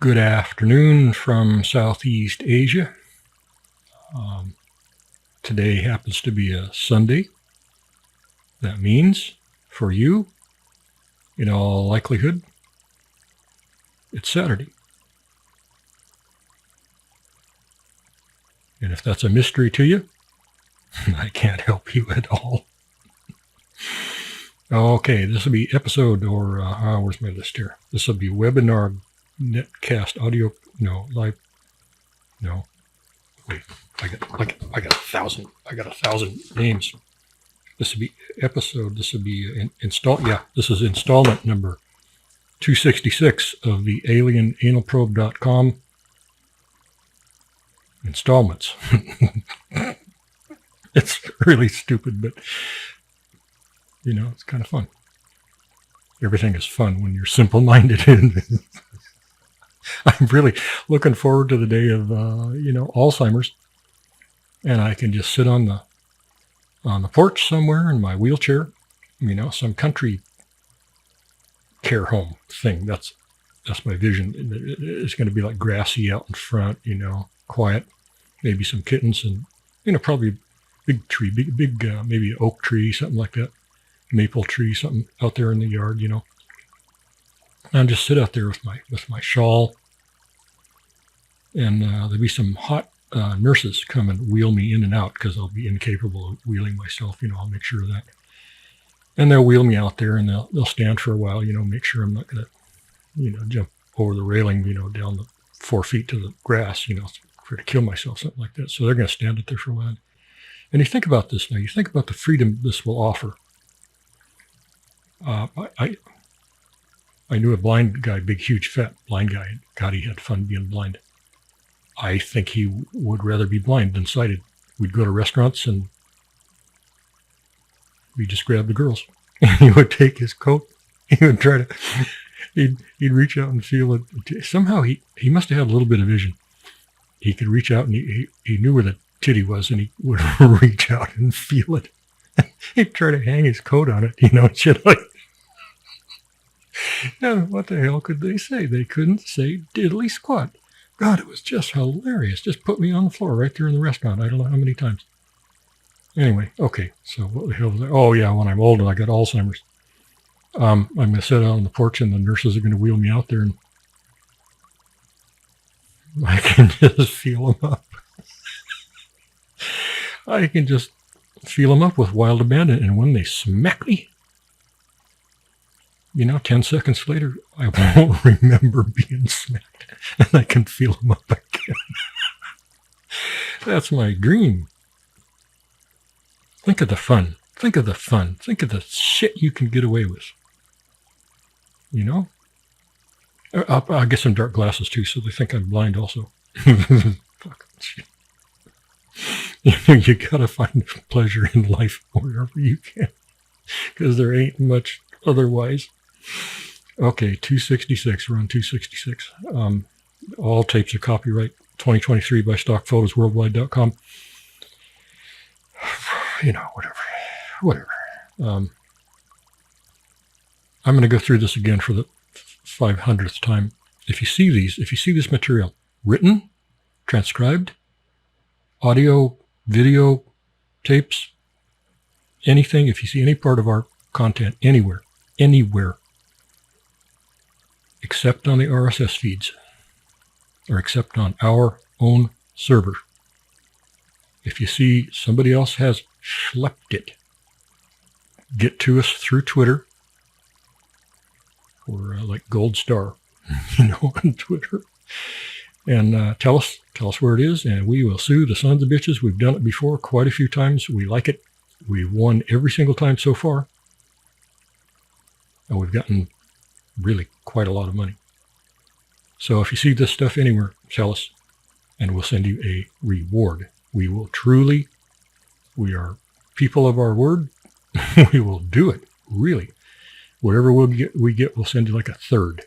Good afternoon from Southeast Asia. Today happens to be a Sunday. That means, for you, in all likelihood, it's Saturday. And if that's a mystery to you, I can't help you at all. Okay, this will be episode, or where's my list here? This will be webinar, netcast, audio, live, wait, I got 1,000. I got 1,000 names. This will be episode. This will be this is installment number 266 of the alienanalprobe.com installments. It's really stupid, but it's kind of fun. Everything is fun when you're simple-minded. I'm really looking forward to the day of, Alzheimer's, and I can just sit on the porch somewhere in my wheelchair, some country care home thing. That's my vision. It's going to be like grassy out in front, quiet, maybe some kittens, and probably big tree, big maybe an oak tree, something like that, maple tree, something out there in the yard, And just sit out there with my shawl, and there'll be some hot nurses come and wheel me in and out because I'll be incapable of wheeling myself. I'll make sure of that. And they'll wheel me out there, and they'll stand for a while. Make sure I'm not going to, jump over the railing, down the 4 feet to the grass, for to kill myself, something like that. So they're going to stand out there for a while. And you think about this now. You think about the freedom this will offer. I knew a blind guy, big, huge, fat blind guy. God, he had fun being blind. I think he would rather be blind than sighted. We'd go to restaurants and we just grab the girls. And he would take his coat. He would try to, he'd reach out and feel it. Somehow he must have had a little bit of vision. He could reach out and he knew where the titty was, and he would reach out and feel it. He'd try to hang his coat on it, shit like. And what the hell could they say? They couldn't say diddly squat. God, it was just hilarious. Just put me on the floor right there in the restaurant. I don't know how many times. Anyway, okay. So what the hell was that? Oh, yeah, when I'm old and I got Alzheimer's. I'm going to sit out on the porch, and the nurses are going to wheel me out there, and I can just feel them up. I can just feel them up with wild abandon. And when they smack me, 10 seconds later, I won't remember being smacked, and I can feel them up again. That's my dream. Think of the fun. Think of the fun. Think of the shit you can get away with. I'll get some dark glasses too, so they think I'm blind also. Fucking shit. You gotta find pleasure in life wherever you can, because there ain't much otherwise. Okay, 266. We're on 266. All tapes are copyright 2023 by stockphotosworldwide.com. Whatever. I'm going to go through this again for the 500th time. If you see this material written, transcribed, audio, video, tapes, anything, if you see any part of our content anywhere, except on the RSS feeds, or except on our own server. If you see somebody else has schlepped it, get to us through Twitter, or like Gold Star, on Twitter, and tell us where it is, and we will sue the sons of bitches. We've done it before quite a few times. We like it. We've won every single time so far. And we've gotten really quite a lot of money. So if you see this stuff anywhere, tell us, and we'll send you a reward. We will truly, we are people of our word. We will do it, really. Whatever we get, we'll send you like a third.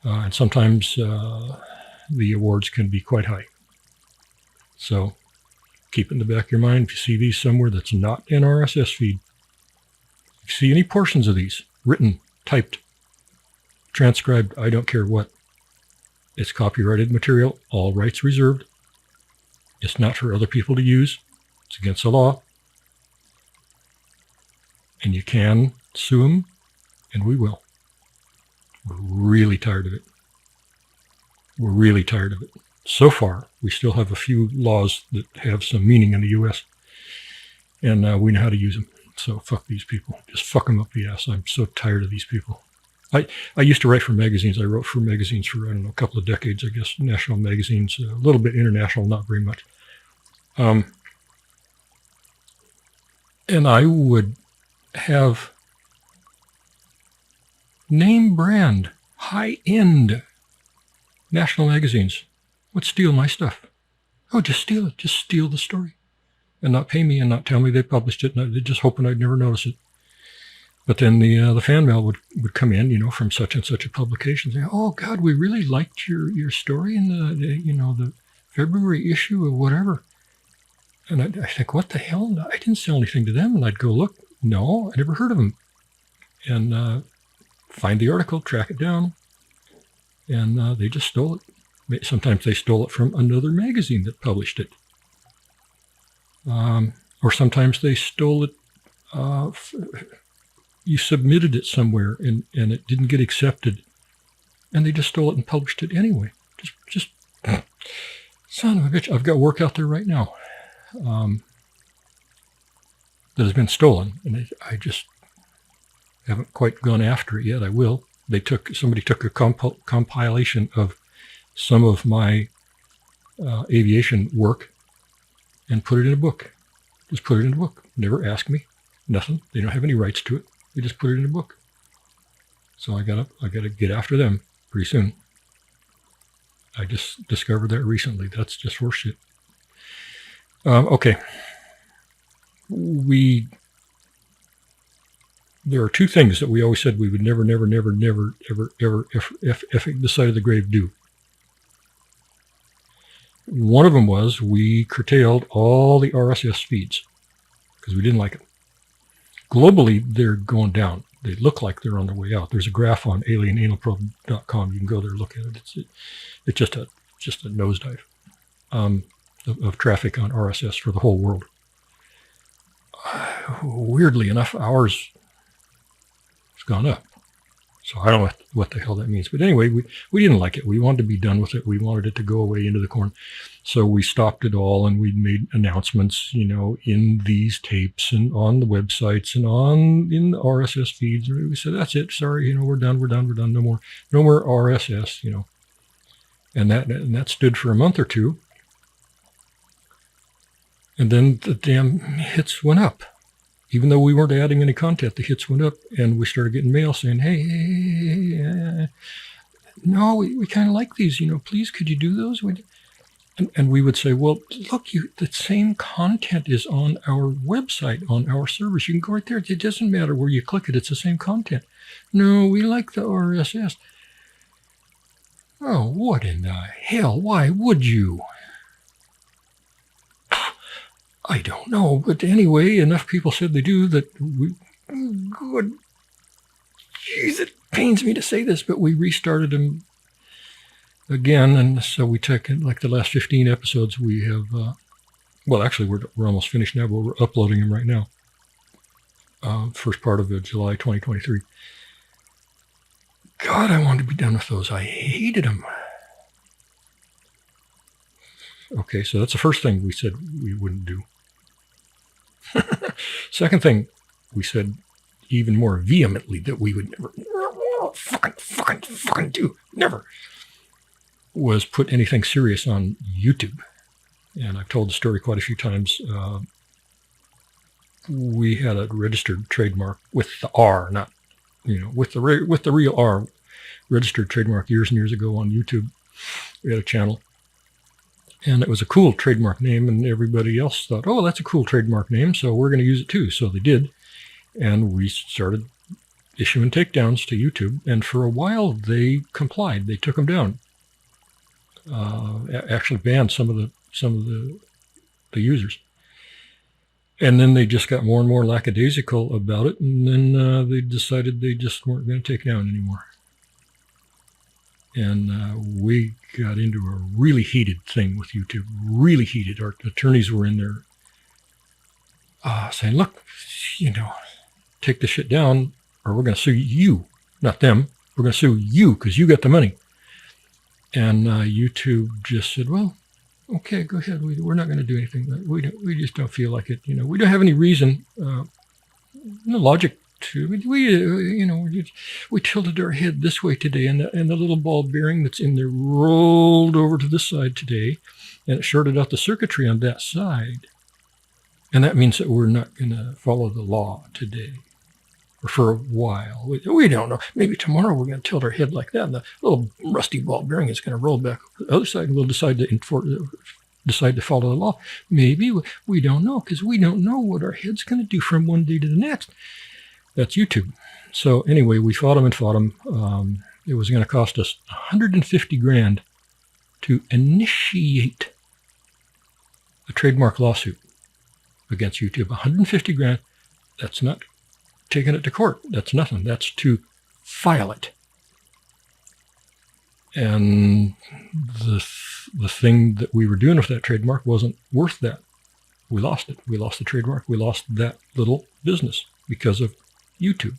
And sometimes the awards can be quite high. So keep it in the back of your mind. If you see these somewhere that's not an RSS feed, if you see any portions of these, written, typed, transcribed, I don't care what. It's copyrighted material, all rights reserved. It's not for other people to use. It's against the law. And you can sue them, and we will. We're really tired of it. We're really tired of it. So far, we still have a few laws that have some meaning in the U.S., and we know how to use them. So fuck these people. Just fuck them up the ass. I'm so tired of these people. I used to write for magazines. I wrote for magazines for, I don't know, a couple of decades, I guess, national magazines, a little bit international, not very much. And I would have name brand, high-end national magazines would steal my stuff. Oh, just steal it. Just steal the story. And not pay me and not tell me they published it. And they're just hoping I'd never notice it. But then the fan mail would come in, from such and such a publication, saying, "Oh God, we really liked your story in the February issue of whatever." And I think, what the hell? I didn't sell anything to them. And I'd go look. No, I never heard of them. And find the article, track it down, and they just stole it. Sometimes they stole it from another magazine that published it, or sometimes they stole it. You submitted it somewhere and it didn't get accepted, and they just stole it and published it anyway. Just son of a bitch. I've got work out there right now that has been stolen, and I just haven't quite gone after it yet. I will. Somebody took a compilation of some of my aviation work and put it in a book. Just put it in a book. Never asked me. Nothing. They don't have any rights to it. They just put it in a book. So I gotta get after them pretty soon. I just discovered that recently. That's just horseshit. Okay. There are two things that we always said we would never, ever, if this side of the grave do. One of them was we curtailed all the RSS feeds because we didn't like them. Globally, they're going down. They look like they're on their way out. There's a graph on alienanalprobe.com. You can go there and look at it. It's just a nosedive of traffic on RSS for the whole world. Weirdly enough, ours has gone up. So I don't know what the hell that means. But anyway, we didn't like it. We wanted to be done with it. We wanted it to go away into the corn. So we stopped it all, and we made announcements, in these tapes and on the websites and in the RSS feeds. We said, that's it. Sorry, we're done. No more RSS, And that stood for a month or two. And then the damn hits went up. Even though we weren't adding any content, the hits went up, and we started getting mail saying, hey, no, we kind of like these, please, could you do those? And we would say, well, look, the same content is on our website, on our service. You can go right there. It doesn't matter where you click it. It's the same content. No, we like the RSS. Oh, what in the hell? Why would you? I don't know, but anyway, enough people said they do that good. Jeez, it pains me to say this, but we restarted them again, and so we took like the last 15 episodes. We have, actually, we're almost finished now, but we're uploading them right now. First part of July 2023. God, I wanted to be done with those. I hated them. Okay, so that's the first thing we said we wouldn't do. Second thing we said even more vehemently that we would never fucking do, never, was put anything serious on YouTube. And I've told the story quite a few times. We had a registered trademark with the R, not, with the real R, registered trademark years and years ago on YouTube. We had a channel. And it was a cool trademark name, and everybody else thought, oh, that's a cool trademark name, so we're going to use it too. So they did. And we started issuing takedowns to YouTube. And for a while, they complied. They took them down. Actually banned some of the users. And then they just got more and more lackadaisical about it. And then they decided they just weren't going to take it down anymore. And we got into a really heated thing with YouTube, really heated. Our attorneys were in there saying, look, take this shit down or we're going to sue you, not them. We're going to sue you because you got the money. And YouTube just said, well, okay, go ahead. We're not going to do anything. We just don't feel like it. We don't have any reason, no logic to. We tilted our head this way today, and the little ball bearing that's in there rolled over to this side today, and it shorted out the circuitry on that side. And that means that we're not going to follow the law today. Or for a while. We don't know. Maybe tomorrow we're going to tilt our head like that, and the little rusty ball bearing is going to roll back to the other side, and we'll decide to follow the law. Maybe we don't know, because we don't know what our head's going to do from one day to the next. That's YouTube. So anyway, we fought them. It was going to cost us $150,000 to initiate a trademark lawsuit against YouTube. $150,000. That's not taking it to court. That's nothing. That's to file it. And the thing that we were doing with that trademark wasn't worth that. We lost it. We lost the trademark. We lost that little business because of YouTube.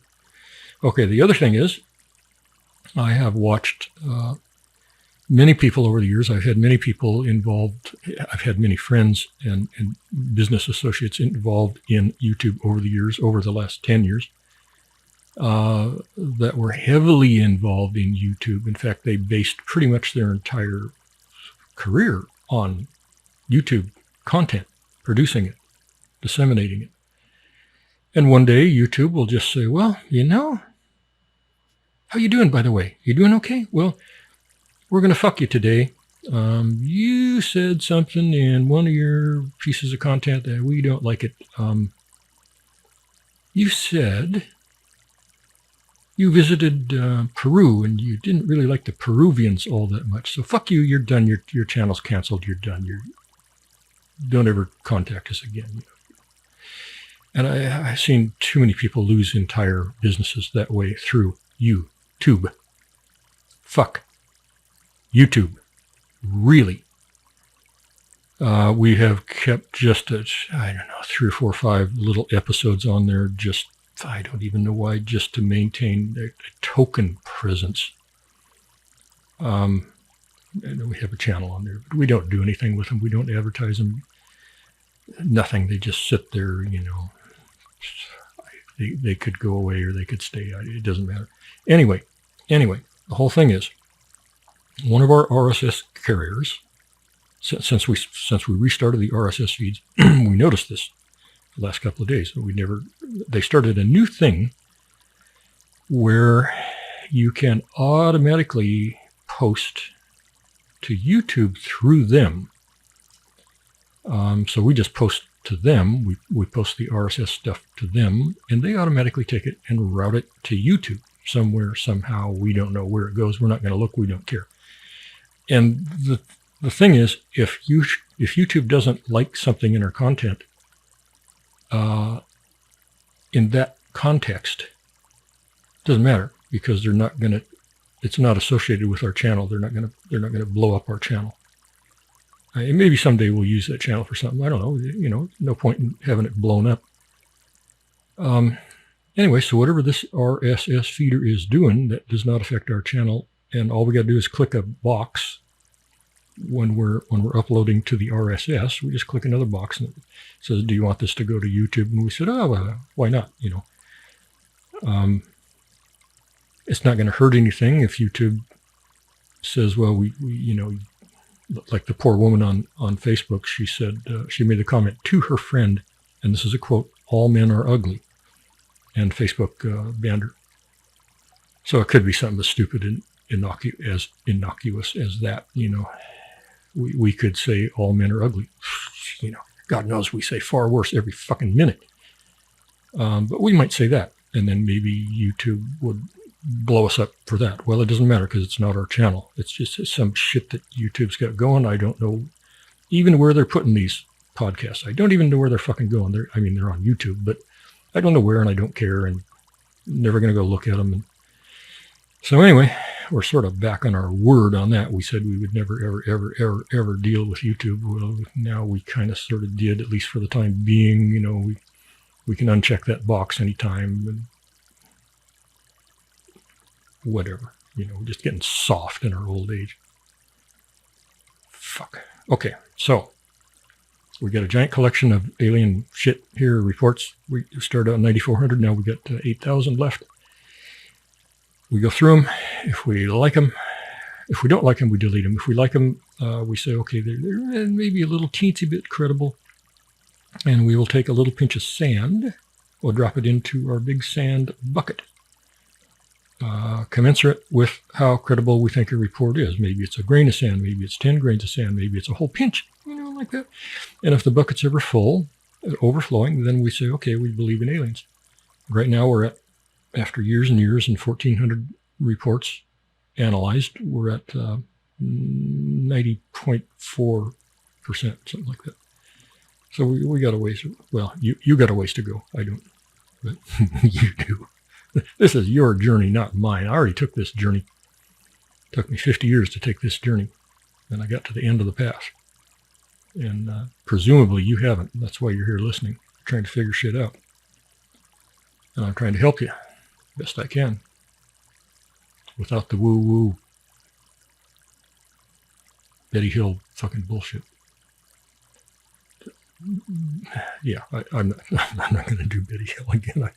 Okay, the other thing is, I have watched many people over the years. I've had many people involved. I've had many friends and business associates involved in YouTube over the years, over the last 10 years, that were heavily involved in YouTube. In fact, they based pretty much their entire career on YouTube content, producing it, disseminating it. And one day YouTube will just say, well, how you doing, by the way? You doing okay? Well, we're going to fuck you today. You said something in one of your pieces of content that we don't like it. You said you visited Peru and you didn't really like the Peruvians all that much. So fuck you. You're done. Your channel's canceled. You're done. Don't ever contact us again. And I've seen too many people lose entire businesses that way through YouTube. Fuck YouTube. Really. We have kept just 3 or 4 or 5 little episodes on there, just, I don't even know why, just to maintain a token presence. And we have a channel on there, but we don't do anything with them. We don't advertise them. Nothing. They just sit there, They could go away or they could stay. It doesn't matter. Anyway, the whole thing is, one of our RSS carriers, since we restarted the RSS feeds, we noticed this the last couple of days. They started a new thing where you can automatically post to YouTube through them. So we just post to them. We post the RSS stuff to them, and they automatically take it and route it to YouTube somewhere, somehow. We don't know where it goes. We're not going to look. We don't care. And the thing is, if YouTube doesn't like something in our content, in that context, it doesn't matter, because they're not going to. It's not associated with our channel. They're not going to blow up our channel. And maybe someday we'll use that channel for something. I don't know. No point in having it blown up. Anyway, so whatever this RSS feeder is doing, that does not affect our channel. And all we got to do is click a box when we're uploading to the RSS. We just click another box and it says, "Do you want this to go to YouTube?" And we said, "Oh, well, why not?" It's not going to hurt anything if YouTube says, "Well, we like the poor woman on Facebook." She said, she made a comment to her friend, and this is a quote: "All men are ugly," and Facebook banned her. So it could be something as stupid and innocuous as that. We could say all men are ugly. God knows we say far worse every fucking minute. But we might say that, and then maybe YouTube would blow us up for that. Well, it doesn't matter, because it's not our channel. It's just some shit that YouTube's got going. I don't know even where they're putting these podcasts. I don't even know where they're fucking going. They're on YouTube, but I don't know where, and I don't care, and never going to go look at them. So anyway, we're sort of back on our word on that. We said we would never, ever, ever, ever, ever deal with YouTube. Well, now we kind of sort of did, at least for the time being. You know, we can uncheck that box anytime and whatever. You know, we're just getting soft in our old age. Fuck. Okay, so we got a giant collection of alien shit here, reports. We started out 9,400. Now we got 8,000 left. We go through them. If we like them, if we don't like them, we delete them. If we like them, we say, okay, they're maybe a little teensy bit credible. And we will take a little pinch of sand. We'll drop it into our big sand bucket. Commensurate with how credible we think a report is. Maybe it's a grain of sand. Maybe it's 10 grains of sand. Maybe it's a whole pinch, you know, like that. And if the bucket's ever full, overflowing, then we say, okay, we believe in aliens. Right now we're at, after years and years and 1,400 reports analyzed, we're at 90.4%, something like that. So we got a ways. Well, you got a ways to go. I don't, but you do. This is your journey, not mine. I already took this journey. It took me 50 years to take this journey. And I got to the end of the path. And presumably you haven't. That's why you're here listening, trying to figure shit out. And I'm trying to help you best I can without the woo-woo Betty Hill fucking bullshit. Yeah, I'm not going to do Betty Hill again.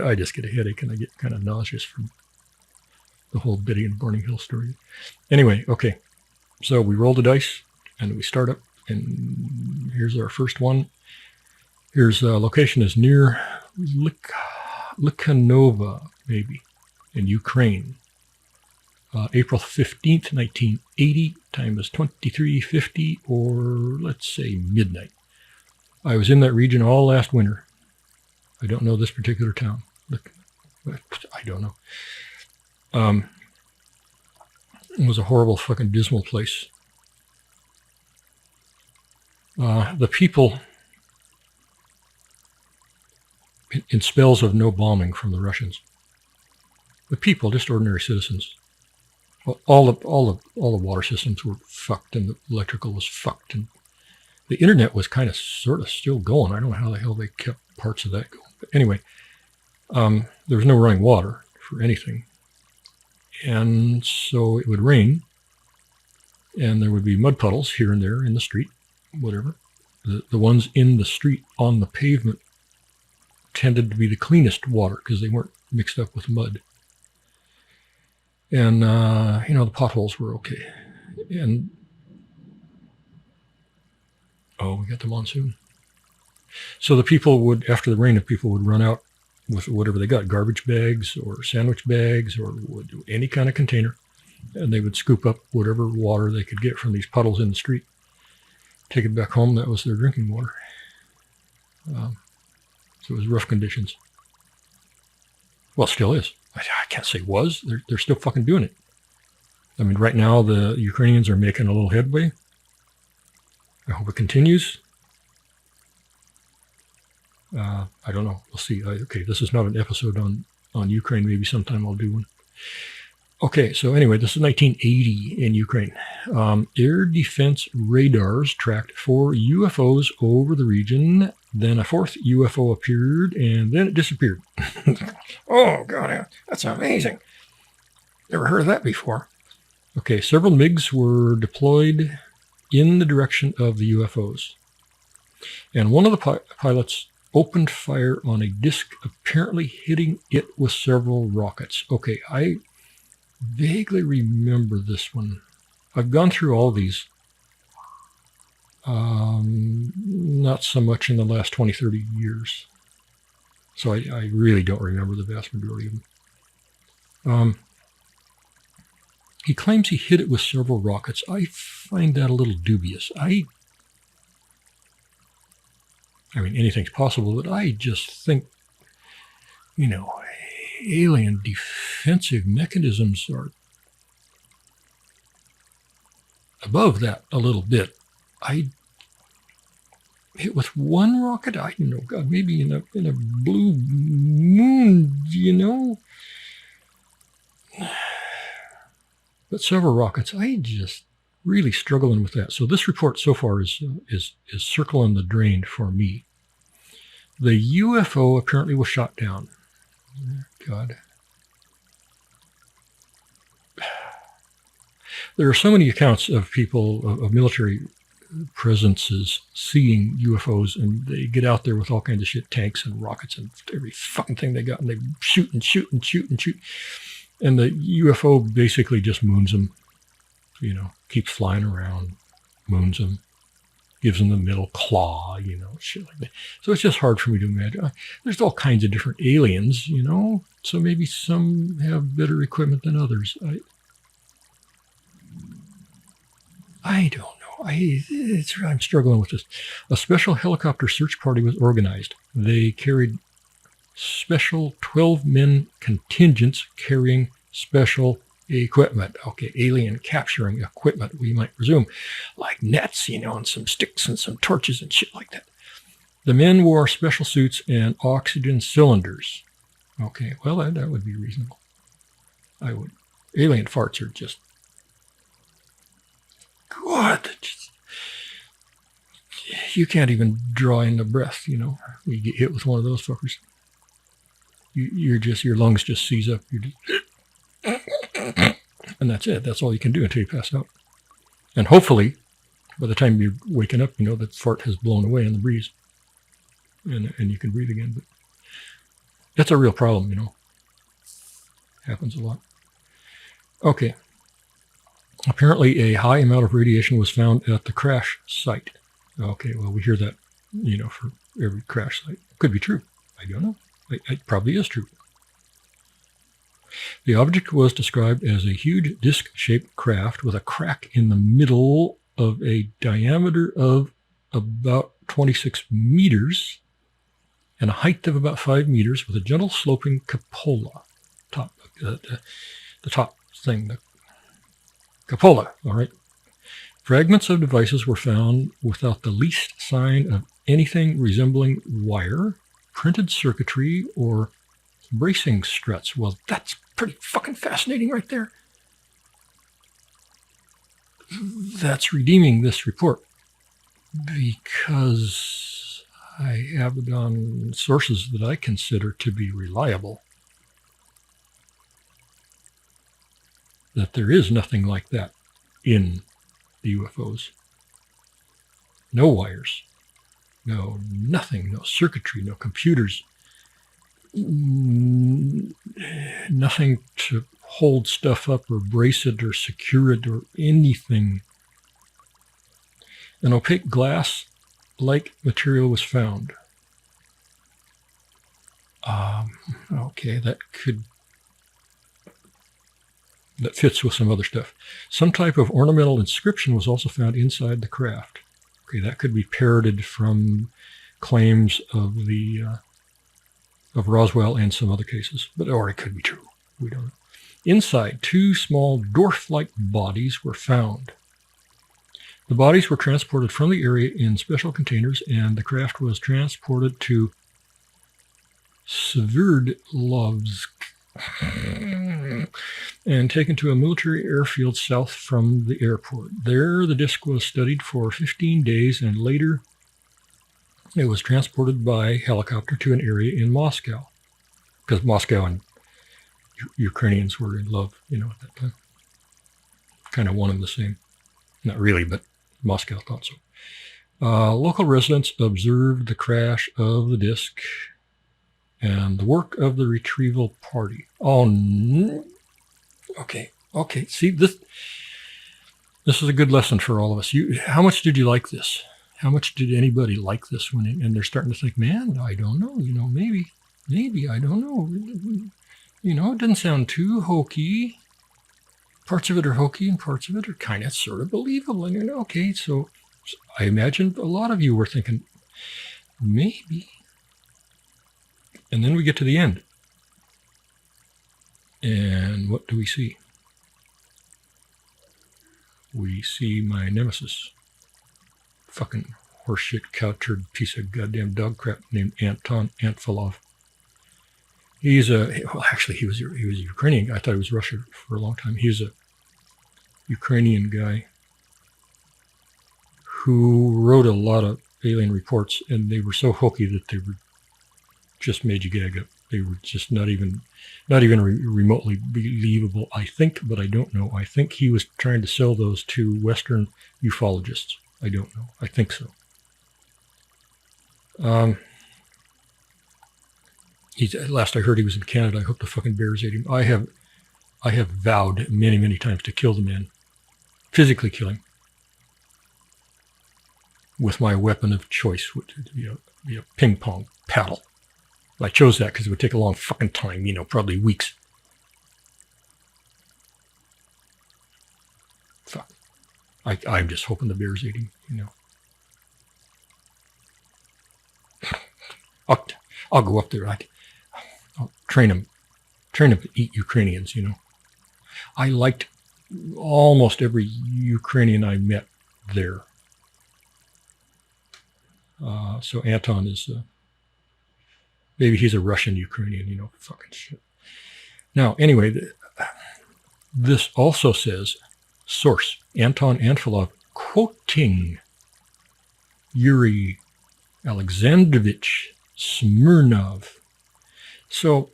I just get a headache and I get kind of nauseous from the whole Betty and Barney Hill story. Anyway, okay. So we roll the dice and we start up, and here's our first one. Here's location is near Likhanova, maybe, in Ukraine. April 15th, 1980. Time is 23:50, or let's say midnight. I was in that region all last winter. I don't know this particular town. I don't know. It was a horrible, fucking dismal place. The people, in spells of no bombing from the Russians, the people, just ordinary citizens, all the water systems were fucked, and the electrical was fucked, and the internet was kind of sort of still going. I don't know how the hell they kept parts of that going. But anyway, there was no running water for anything. And so it would rain, and there would be mud puddles here and there in the street, whatever. The ones in the street on the pavement tended to be the cleanest water because they weren't mixed up with mud. And, the potholes were okay. And we got the monsoon. So the people would, after the rain, the people would run out with whatever they got, garbage bags or sandwich bags or any kind of container, and they would scoop up whatever water they could get from these puddles in the street, take it back home. That was their drinking water. So it was rough conditions. Well, still is. I can't say was. They're still fucking doing it. I mean, right now the Ukrainians are making a little headway. I hope it continues. I don't know. We'll see. Okay, this is not an episode on Ukraine. Maybe sometime I'll do one. Okay, so anyway, this is 1980 in Ukraine. Air defense radars tracked 4 UFOs over the region. Then a 4th UFO appeared, and then it disappeared. Oh, God, that's amazing. Never heard of that before. Okay, several MiGs were deployed in the direction of the UFOs. And one of the pilots opened fire on a disc, apparently hitting it with several rockets. Okay, I vaguely remember this one. I've gone through all these. Not so much in the last 20, 30 years. So I really don't remember the vast majority of them. He claims he hit it with several rockets. I find that a little dubious. I mean, anything's possible, but I just think, alien defensive mechanisms are above that a little bit. I hit with one rocket. I don't know, God, maybe in a blue moon, but several rockets. I just really struggling with that. So this report so far is circling the drain for me. The UFO apparently was shot down. God. There are so many accounts of people, of military presences seeing UFOs, and they get out there with all kinds of shit, tanks and rockets and every fucking thing they got, and they shoot and shoot and shoot and shoot. And the UFO basically just moons them, keeps flying around, moons them, gives them the middle claw, shit like that. So it's just hard for me to imagine. There's all kinds of different aliens, so maybe some have better equipment than others. I don't know. I'm struggling with this. A special helicopter search party was organized. They carried special 12-men contingents carrying special equipment. Okay, alien capturing equipment, we might presume, like nets, and some sticks and some torches and shit like that. The men wore special suits and oxygen cylinders. Okay, well, that would be reasonable. Alien farts are just God. You can't even draw in the breath, You get hit with one of those fuckers. Your lungs just seize up. And that's it. That's all you can do until you pass out. And hopefully, by the time you're waking up, that fart has blown away in the breeze. And you can breathe again. But that's a real problem, Happens a lot. Okay. Apparently, a high amount of radiation was found at the crash site. Okay, well, we hear that, for every crash site. Could be true. I don't know. It probably is true. The object was described as a huge disc-shaped craft with a crack in the middle of a diameter of about 26 meters and a height of about 5 meters with a gentle sloping cupola. The top thing, the cupola, all right. Fragments of devices were found without the least sign of anything resembling wire, printed circuitry, or bracing struts. Well, that's pretty fucking fascinating right there. That's redeeming this report because I have it on sources that I consider to be reliable. That there is nothing like that in the UFOs. No wires, no nothing, no circuitry, no computers, nothing to hold stuff up or brace it or secure it or anything. An opaque glass-like material was found. Okay, that fits with some other stuff. Some type of ornamental inscription was also found inside the craft. Okay, that could be parroted from claims of of Roswell and some other cases, or it could be true. We don't know. Inside, 2 small dwarf-like bodies were found. The bodies were transported from the area in special containers, and the craft was transported to Sverdlovsk and taken to a military airfield south from the airport. There, the disc was studied for 15 days, and later it was transported by helicopter to an area in Moscow, because Moscow and Ukrainians were in love, at that time. Kind of one and the same. Not really, but Moscow thought so. Local residents observed the crash of the disc and the work of the retrieval party. Okay. See, this is a good lesson for all of us. How much did you like this? How much did anybody like this and they're starting to think, man, I don't know, maybe, I don't know. It doesn't sound too hokey. Parts of it are hokey and parts of it are kind of sort of believable. And okay, so I imagine a lot of you were thinking, maybe. And then we get to the end. And what do we see? We see my nemesis. Fucking horseshit, cow-turd piece of goddamn dog crap named Anton Antfilov. He was Ukrainian. I thought he was Russian for a long time. He's a Ukrainian guy who wrote a lot of alien reports, and they were so hokey that they were just made you gag up. They were just not even remotely believable, I think, but I don't know. I think he was trying to sell those to Western ufologists. I don't know. I think so. Last I heard, he was in Canada. I hope the fucking bears ate him. I have vowed many, many times to kill the man, physically kill him, with my weapon of choice, which would be a ping pong paddle. I chose that because it would take a long fucking time, probably weeks. Fuck. I'm just hoping the bears ate him, I'll go up there. I'll train him to eat Ukrainians, I liked almost every Ukrainian I met there. So Anton is, maybe he's a Russian Ukrainian, fucking shit. Now, anyway, this also says, source, Anton Anfilov, quoting Yuri Alexandrovich Smirnov. So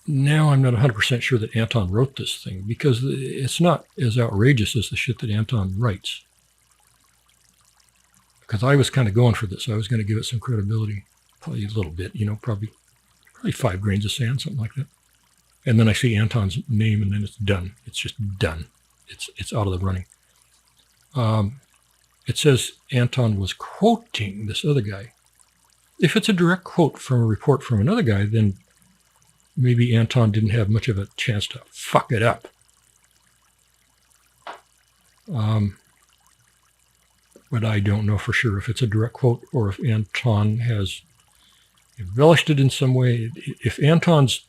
now I'm not 100% sure that Anton wrote this thing, because it's not as outrageous as the shit that Anton writes. Because I was kind of going for this. I was going to give it some credibility, probably a little bit, probably 5 grains of sand, something like that. And then I see Anton's name, and then it's done. It's just done. It's out of the running. It says Anton was quoting this other guy. If it's a direct quote from a report from another guy, then maybe Anton didn't have much of a chance to fuck it up. But I don't know for sure if it's a direct quote or if Anton has embellished it in some way. If Anton's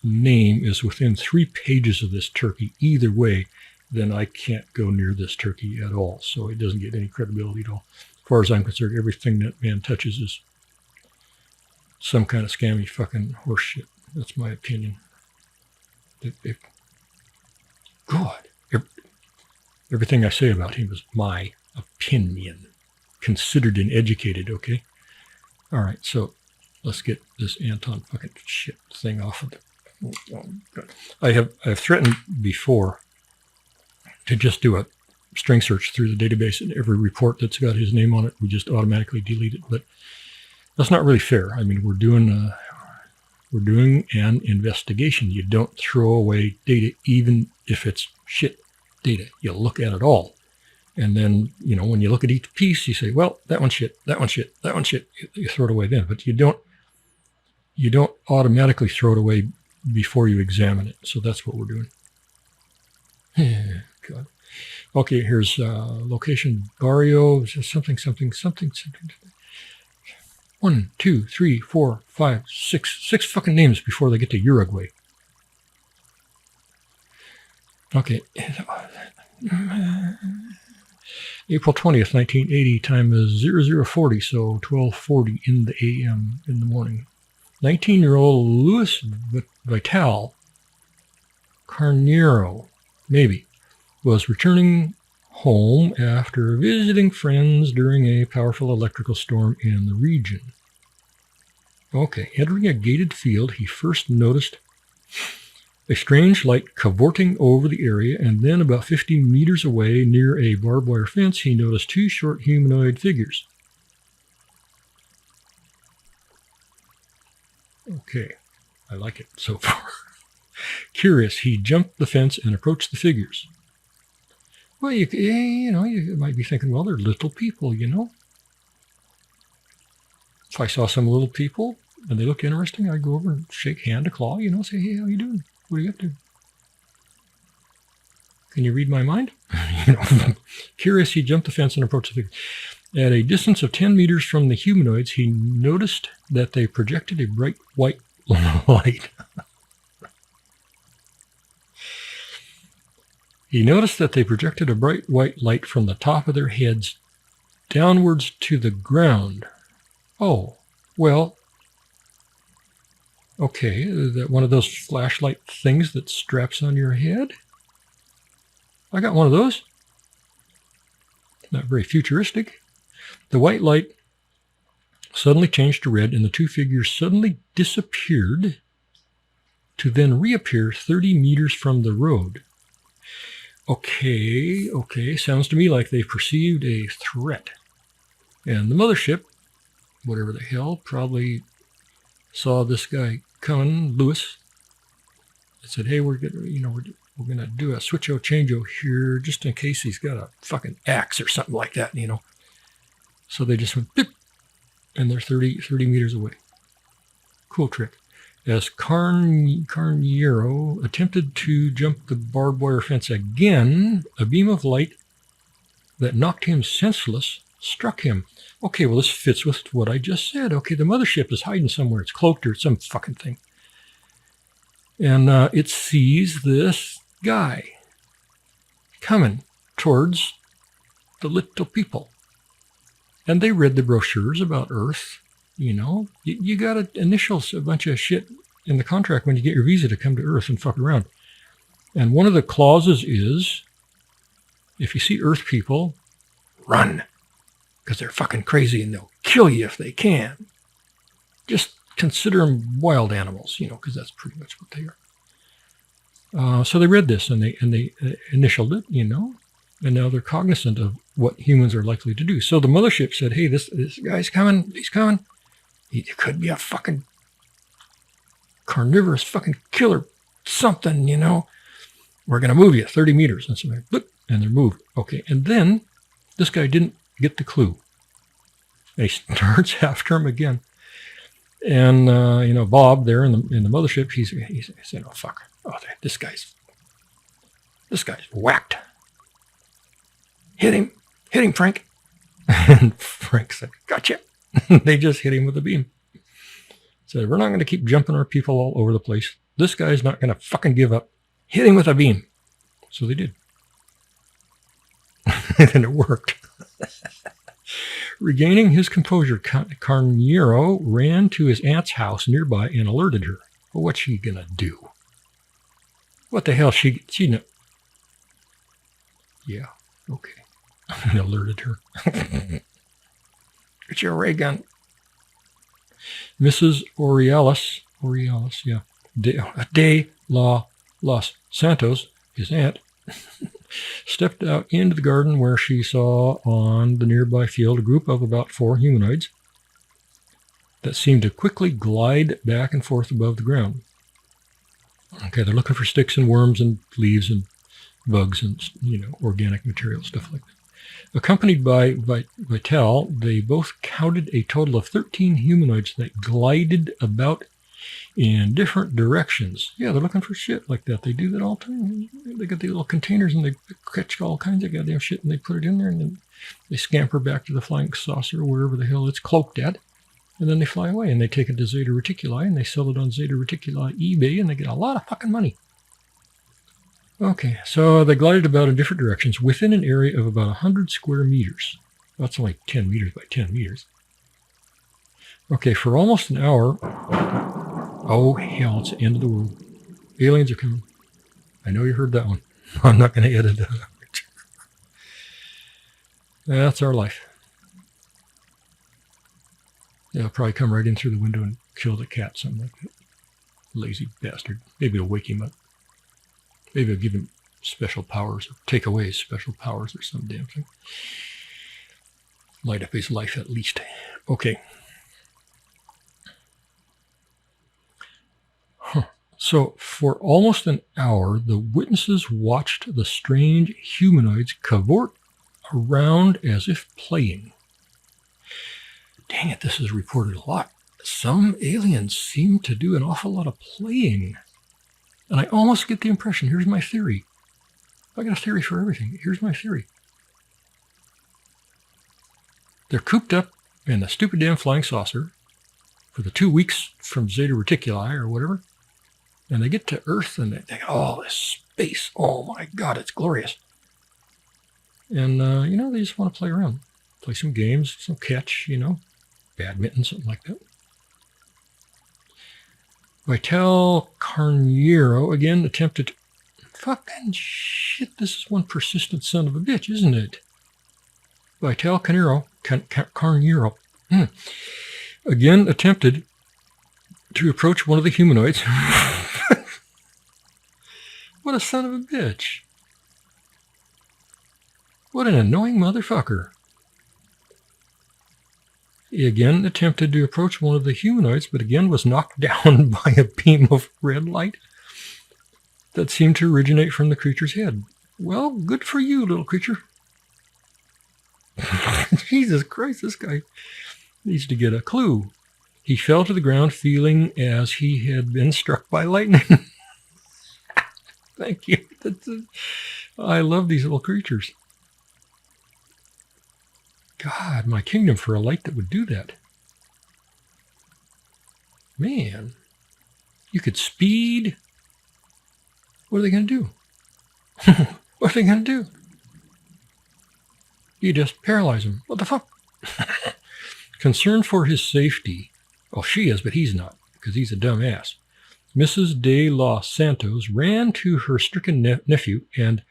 name is within 3 pages of this turkey, either way, then I can't go near this turkey at all. So it doesn't get any credibility at all. As far as I'm concerned, everything that man touches is some kind of scammy fucking horse shit. That's my opinion. God, everything I say about him is my opinion, considered and educated, okay? All right, so let's get this Anton fucking shit thing off of it. Oh, God. I have threatened before to just do a string search through the database, and every report that's got his name on it, we just automatically delete it. But that's not really fair. I mean, we're doing an investigation. You don't throw away data, even if it's shit data. You look at it all. And then, when you look at each piece, you say, well, that one's shit, that one's shit, that one's shit. You throw it away then. But you don't automatically throw it away before you examine it. So that's what we're doing. God. Okay, here's location, barrio, something. 1, 2, 3, 4, 5, 6 fucking names before they get to Uruguay. Okay. April 20th, 1980, time is 0040, so 12:40 in the a.m. in the morning. 19-year-old Luis Vital Carneiro, maybe, was returning home after visiting friends during a powerful electrical storm in the region. Okay, entering a gated field, he first noticed a strange light cavorting over the area, and then about 50 meters away near a barbed wire fence, he noticed 2 short humanoid figures. Okay, I like it so far. Curious, he jumped the fence and approached the figures. Well, you might be thinking, well, they're little people, If I saw some little people and they look interesting, I'd go over and shake hand to claw, say, hey, how you doing? What are you up to? Can you read my mind? Curious, he jumped the fence and approached the figures. At a distance of 10 meters from the humanoids, he noticed that they projected a bright white light. He noticed that they projected a bright white light from the top of their heads downwards to the ground. Oh, well, okay, that one of those flashlight things that straps on your head? I got one of those. Not very futuristic. The white light suddenly changed to red, and the two figures suddenly disappeared to then reappear 30 meters from the road. Okay, sounds to me like they perceived a threat. And the mothership, whatever the hell, probably saw this guy coming, Lewis, and said, hey, we're gonna do a switch-o change-o here just in case he's got a fucking axe or something like that, So they just went, beep, and they're 30 meters away. Cool trick. As Carniero attempted to jump the barbed wire fence again, a beam of light that knocked him senseless struck him. Okay, well, this fits with what I just said. Okay, the mothership is hiding somewhere. It's cloaked or some fucking thing. And it sees this guy coming towards the little people. And they read the brochures about Earth. You got to initial a bunch of shit in the contract when you get your visa to come to Earth and fuck around. And one of the clauses is, if you see Earth people, run. Because they're fucking crazy and they'll kill you if they can. Just consider them wild animals, because that's pretty much what they are. So they read this and they initialed it, and now they're cognizant of what humans are likely to do. So the mothership said, hey, this guy's coming. He's coming. He could be a fucking carnivorous fucking killer something, We're going to move you 30 meters. And so they're moved. Okay. And then this guy didn't get the clue. And he starts after him again. And, Bob there in the mothership, he's saying, oh, fuck. Oh, this guy's whacked. Hit him, Frank. And Frank said, gotcha. They just hit him with a beam. Said, we're not going to keep jumping our people all over the place. This guy's not going to fucking give up. Hit him with a beam. So they did. And it worked. Regaining his composure, Carniero ran to his aunt's house nearby and alerted her. Well, what's she going to do? What the hell? She know. Yeah, okay. And alerted her. Get your ray gun. Mrs. Aurealis, yeah. De los Santos, his aunt, stepped out into the garden where she saw on the nearby field a group of about 4 humanoids that seemed to quickly glide back and forth above the ground. Okay, they're looking for sticks and worms and leaves and bugs and, organic material, stuff like that. Accompanied by Vital, they both counted a total of 13 humanoids that glided about in different directions. Yeah, they're looking for shit like that. They do that all the time. They got these little containers and they catch all kinds of goddamn shit and they put it in there and then they scamper back to the flying saucer, wherever the hell it's cloaked at. And then they fly away and they take it to Zeta Reticuli and they sell it on Zeta Reticuli eBay and they get a lot of fucking money. Okay, so they glided about in different directions within an area of about 100 square meters. That's only 10 meters by 10 meters. Okay, for almost an hour. Oh, hell, it's the end of the world. Aliens are coming. I know you heard that one. I'm not going to edit that out. That's our life. They'll probably come right in through the window and kill the cat, something like that. Lazy bastard. Maybe it'll wake him up. Maybe it'll give him special powers or take away his special powers or some damn thing. Light up his life at least. Okay. So for almost an hour, the witnesses watched the strange humanoids cavort around as if playing. Dang it, this is reported a lot. Some aliens seem to do an awful lot of playing. And I almost get the impression, here's my theory. I got a theory for everything. Here's my theory. They're cooped up in the stupid damn flying saucer for the 2 weeks from Zeta Reticuli or whatever. And they get to Earth and they think, oh, this space. Oh my God, it's glorious. And, they just want to play around. Play some games, some catch, badminton, something like that. Vital Carniero again attempted Fucking shit, this is one persistent son of a bitch, isn't it? Vital Carnero again attempted to approach one of the humanoids. What a son of a bitch. What an annoying motherfucker. He again attempted to approach one of the humanoids, but again was knocked down by a beam of red light that seemed to originate from the creature's head. Well, good for you, little creature. Jesus Christ, this guy needs to get a clue. He fell to the ground feeling as he had been struck by lightning. Thank you. I love these little creatures. God, my kingdom for a light that would do that. Man, you could speed. What are they going to do? What are they going to do? You just paralyze him. What the fuck? Concerned for his safety. Well, she is, but he's not, because he's a dumbass. Mrs. de los Santos ran to her stricken nephew and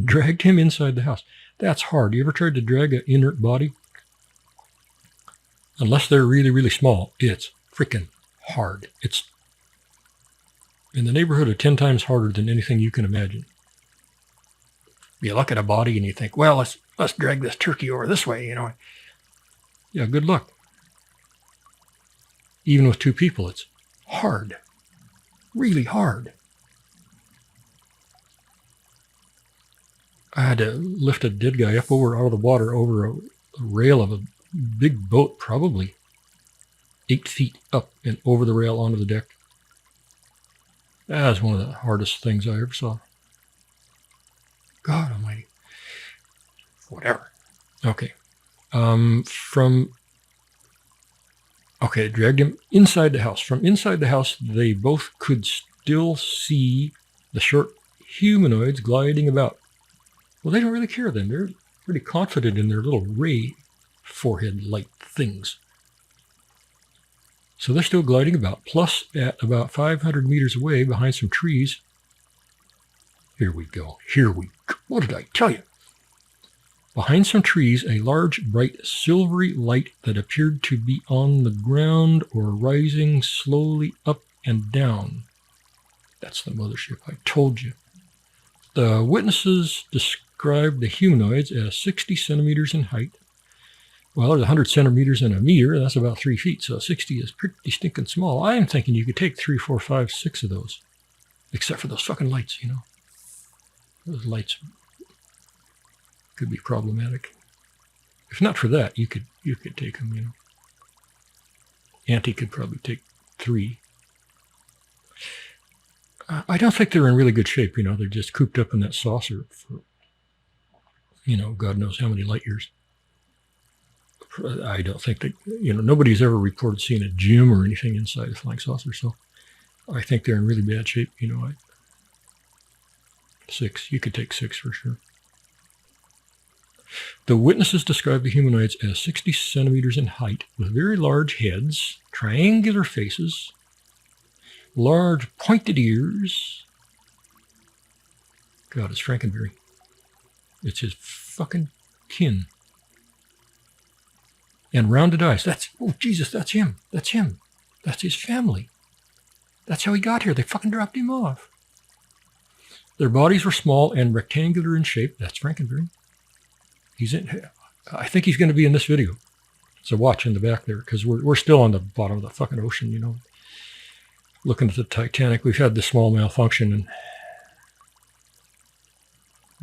dragged him inside the house. That's hard. You ever tried to drag an inert body? Unless they're really, really small, it's freaking hard. It's in the neighborhood of 10 times harder than anything you can imagine. You look at a body and you think, well, let's drag this turkey over this way, you know. Yeah, good luck. Even with two people, it's hard. Really hard. I had to lift a dead guy up out of the water over a rail of a big boat, probably 8 feet up and over the rail onto the deck. That was one of the hardest things I ever saw. God almighty. Whatever. Okay. Dragged him inside the house. From inside the house, they both could still see the short humanoids gliding about. Well, they don't really care then. They're pretty confident in their little ray forehead light things. So they're still gliding about. Plus, at about 500 meters away, behind some trees, here we go. What did I tell you? Behind some trees, a large, bright, silvery light that appeared to be on the ground or rising slowly up and down. That's the mothership, I told you. The witnesses described the humanoids as 60 centimeters in height. Well, there's 100 centimeters in a meter. That's about 3 feet, so 60 is pretty stinking small. I'm thinking you could take 3, 4, 5, 6 of those. Except for those fucking lights, you know. Those lights could be problematic. If not for that, you could take them, you know. Auntie could probably take 3. I don't think they're in really good shape, you know. They're just cooped up in that saucer for, you know, God knows how many light years. I don't think that, you know, nobody's ever reported seeing a gym or anything inside a flying saucer, so I think they're in really bad shape, you know. 6, you could take 6 for sure. The witnesses described the humanoids as 60 centimeters in height, with very large heads, triangular faces, large pointed ears. God, it's Frankenberry. It's his fucking kin. And rounded eyes. Oh Jesus, that's him. That's him. That's his family. That's how he got here. They fucking dropped him off. Their bodies were small and rectangular in shape. That's Frankenberry. I think he's going to be in this video. So watch in the back there, because we're still on the bottom of the fucking ocean, you know. Looking at the Titanic. We've had this small malfunction, and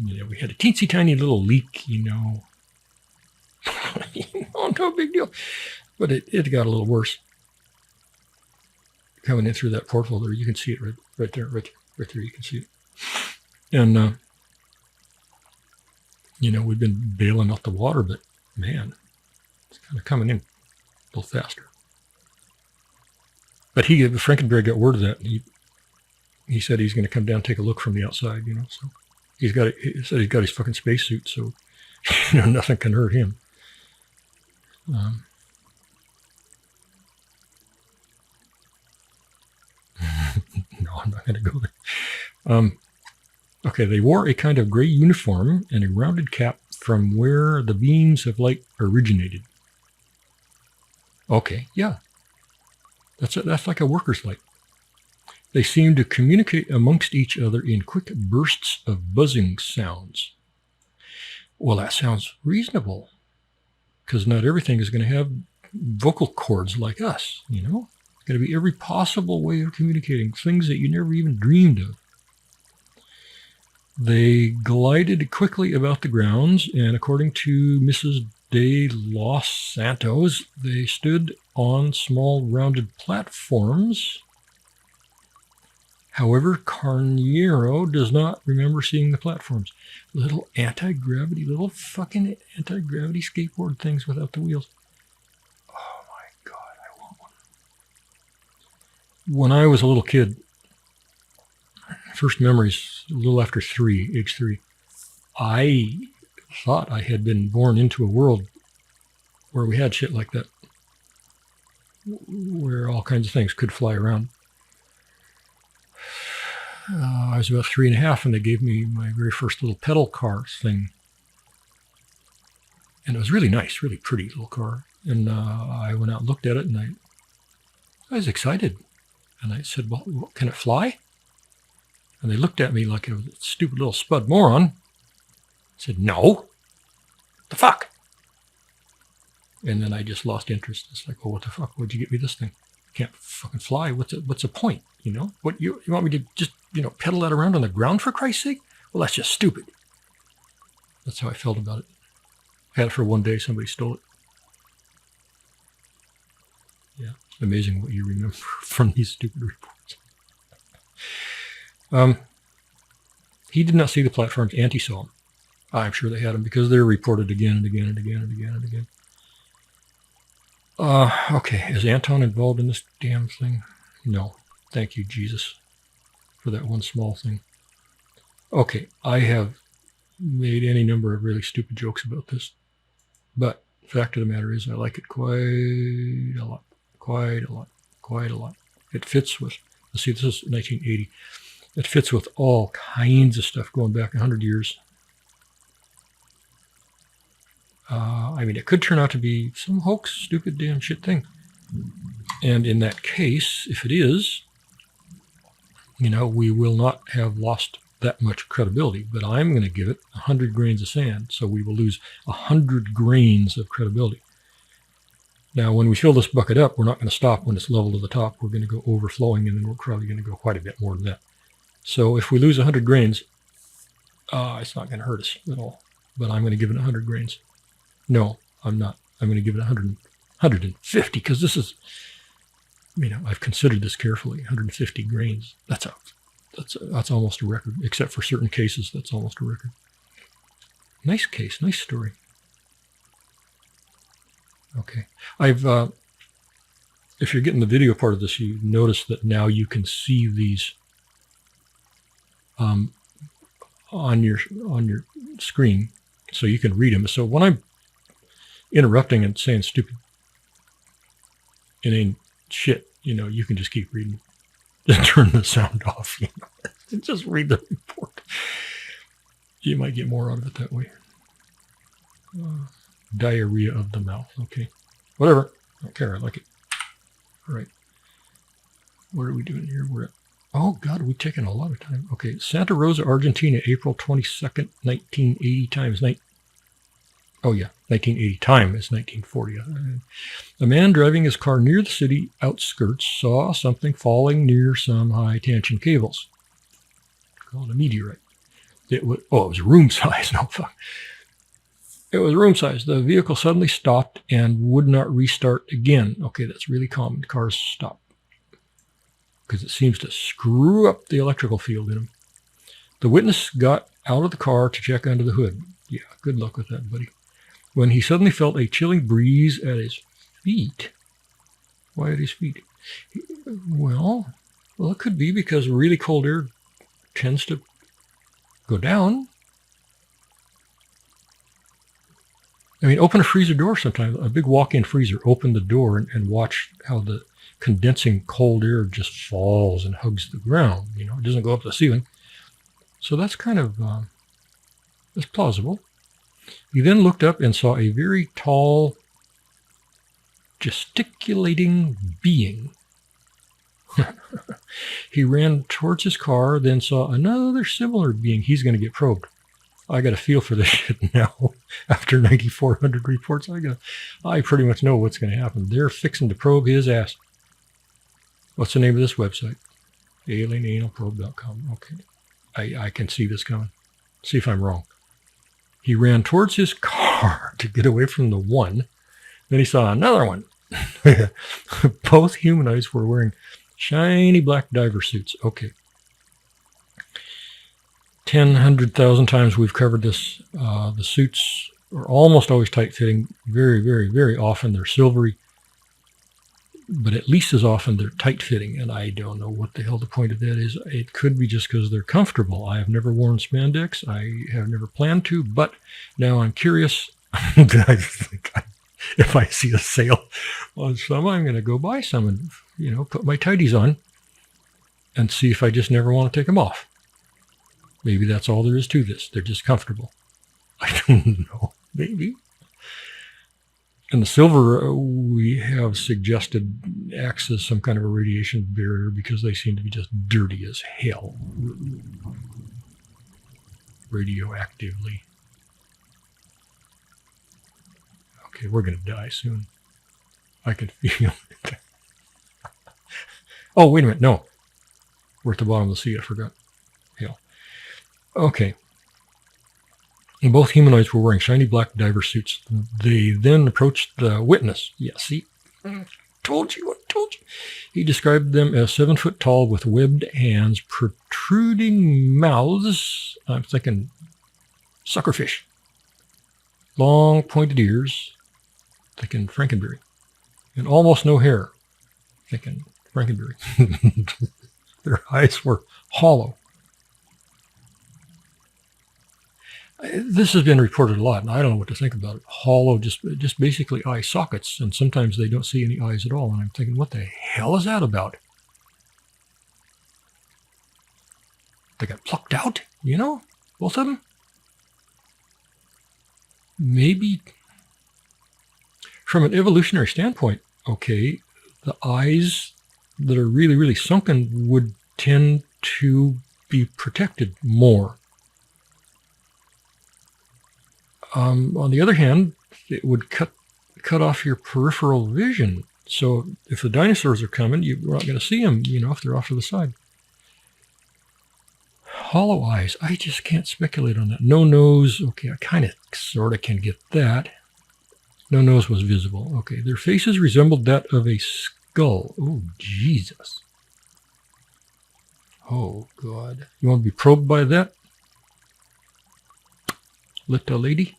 you know, we had a teensy tiny little leak, you know. No big deal. But it got a little worse. Coming in through that porthole there, you can see it right there, you can see it. And, you know, we've been bailing out the water, but man, it's kind of coming in a little faster. But Frankenberry got word of that, and he said he's going to come down and take a look from the outside, you know, so he said he's got his fucking spacesuit, so, you know, nothing can hurt him. No, I'm not going to go there. Okay, they wore a kind of gray uniform and a rounded cap from where the beams of light originated. Okay, yeah. That's like a worker's light. They seemed to communicate amongst each other in quick bursts of buzzing sounds. Well, that sounds reasonable, because not everything is going to have vocal cords like us, you know? It's going to be every possible way of communicating, things that you never even dreamed of. They glided quickly about the grounds, and according to Mrs. de Los Santos, they stood on small rounded platforms. However, Carniero does not remember seeing the platforms. Little fucking anti-gravity skateboard things without the wheels. Oh my God, I want one. When I was a little kid, first memories, a little after age 3, I thought I had been born into a world where we had shit like that, where all kinds of things could fly around. I was about 3.5, and they gave me my very first little pedal car thing. And it was really nice, really pretty little car. And I went out and looked at it, and I was excited. And I said, well, can it fly? And they looked at me like I was a stupid little spud moron. I said, no. The fuck? And then I just lost interest. It's like, oh, what the fuck? What'd you get me this thing? Can't fucking fly. What's the point? You know, what you want me to just, pedal that around on the ground for Christ's sake? Well, that's just stupid. That's how I felt about it. I had it for one day. Somebody stole it. Yeah, it's amazing what you remember from these stupid reports. He did not see the platforms. Auntie saw them. I'm sure they had them because they're reported again and again and again and again and again. Okay, is Anton involved in this damn thing? No. Thank you, Jesus, for that one small thing. Okay, I have made any number of really stupid jokes about this, but the fact of the matter is I like it quite a lot. It fits with, let's see, this is 1980. It fits with all kinds of stuff going back 100 years. It could turn out to be some hoax, stupid, damn shit thing. And in that case, if it is, we will not have lost that much credibility. But I'm going to give it 100 grains of sand, so we will lose 100 grains of credibility. Now, when we fill this bucket up, we're not going to stop when it's level to the top. We're going to go overflowing, and then we're probably going to go quite a bit more than that. So if we lose 100 grains, it's not going to hurt us at all. But I'm going to give it 100 grains. No, I'm not. I'm going to give it 150, because this is, I've considered this carefully. 150 grains. That's almost a record. Except for certain cases, that's almost a record. Nice case, nice story. Okay, if you're getting the video part of this, you notice that now you can see these on your screen, so you can read them. So when I'm interrupting and saying stupid, inane shit, you can just keep reading. Just turn the sound off. Just read the report. You might get more out of it that way. Diarrhea of the mouth. Okay, whatever. I don't care. I like it. All right. What are we doing here? We're at, oh God, we've taken a lot of time. Okay, Santa Rosa, Argentina, April 22nd, 1980 times 1980 time is 1940. A man driving his car near the city outskirts saw something falling near some high tension cables. Called a meteorite. It was room size. No fuck. It was room size. The vehicle suddenly stopped and would not restart again. Okay, that's really common. Cars stop because it seems to screw up the electrical field in them. The witness got out of the car to check under the hood. Yeah, good luck with that, buddy. When he suddenly felt a chilling breeze at his feet. Why at his feet? Well, it could be because really cold air tends to go down. Open a freezer door sometimes, a big walk-in freezer. Open the door and watch how the condensing cold air just falls and hugs the ground. It doesn't go up the ceiling. So that's kind of that's plausible. He then looked up and saw a very tall, gesticulating being. He ran towards his car, then saw another similar being. He's going to get probed. I got a feel for this shit now. After 9,400 reports, I pretty much know what's going to happen. They're fixing to probe his ass. What's the name of this website? alienanalprobe.com. Okay. I can see this coming. See if I'm wrong. He ran towards his car to get away from the one. Then he saw another one. Both humanoids were wearing shiny black diver suits. Okay. 100,000 times we've covered this. The suits are almost always tight-fitting. Very, very, very often they're silvery. But at least as often they're tight-fitting. And I don't know what the hell the point of that is. It could be just because they're comfortable. I have never worn spandex. I have never planned to. But now I'm curious. I think if I see a sale on some, I'm going to go buy some and, put my tighties on and see if I just never want to take them off. Maybe that's all there is to this. They're just comfortable. I don't know. Maybe. And the silver, we have suggested acts as some kind of a radiation barrier because they seem to be just dirty as hell. Radioactively. Okay, we're going to die soon. I can feel it. Oh, wait a minute. No. We're at the bottom of the sea. I forgot. Hell. Okay. And both humanoids were wearing shiny black diver suits. They then approached the witness. Yeah, see? I told you. He described them as 7 foot tall with webbed hands, protruding mouths. I'm thinking suckerfish. Long pointed ears. Thinking Frankenberry. And almost no hair. Thinking Frankenberry. Their eyes were hollow. This has been reported a lot, and I don't know what to think about it. Hollow, just basically eye sockets, and sometimes they don't see any eyes at all. And I'm thinking, what the hell is that about? They got plucked out, both of them? Maybe from an evolutionary standpoint, okay, the eyes that are really, really sunken would tend to be protected more. On the other hand, it would cut off your peripheral vision. So if the dinosaurs are coming, you're not going to see them, if they're off to the side. Hollow eyes. I just can't speculate on that. No nose. Okay, I kind of sort of can get that. No nose was visible. Okay, their faces resembled that of a skull. Oh, Jesus. Oh, God. You want to be probed by that? Little lady?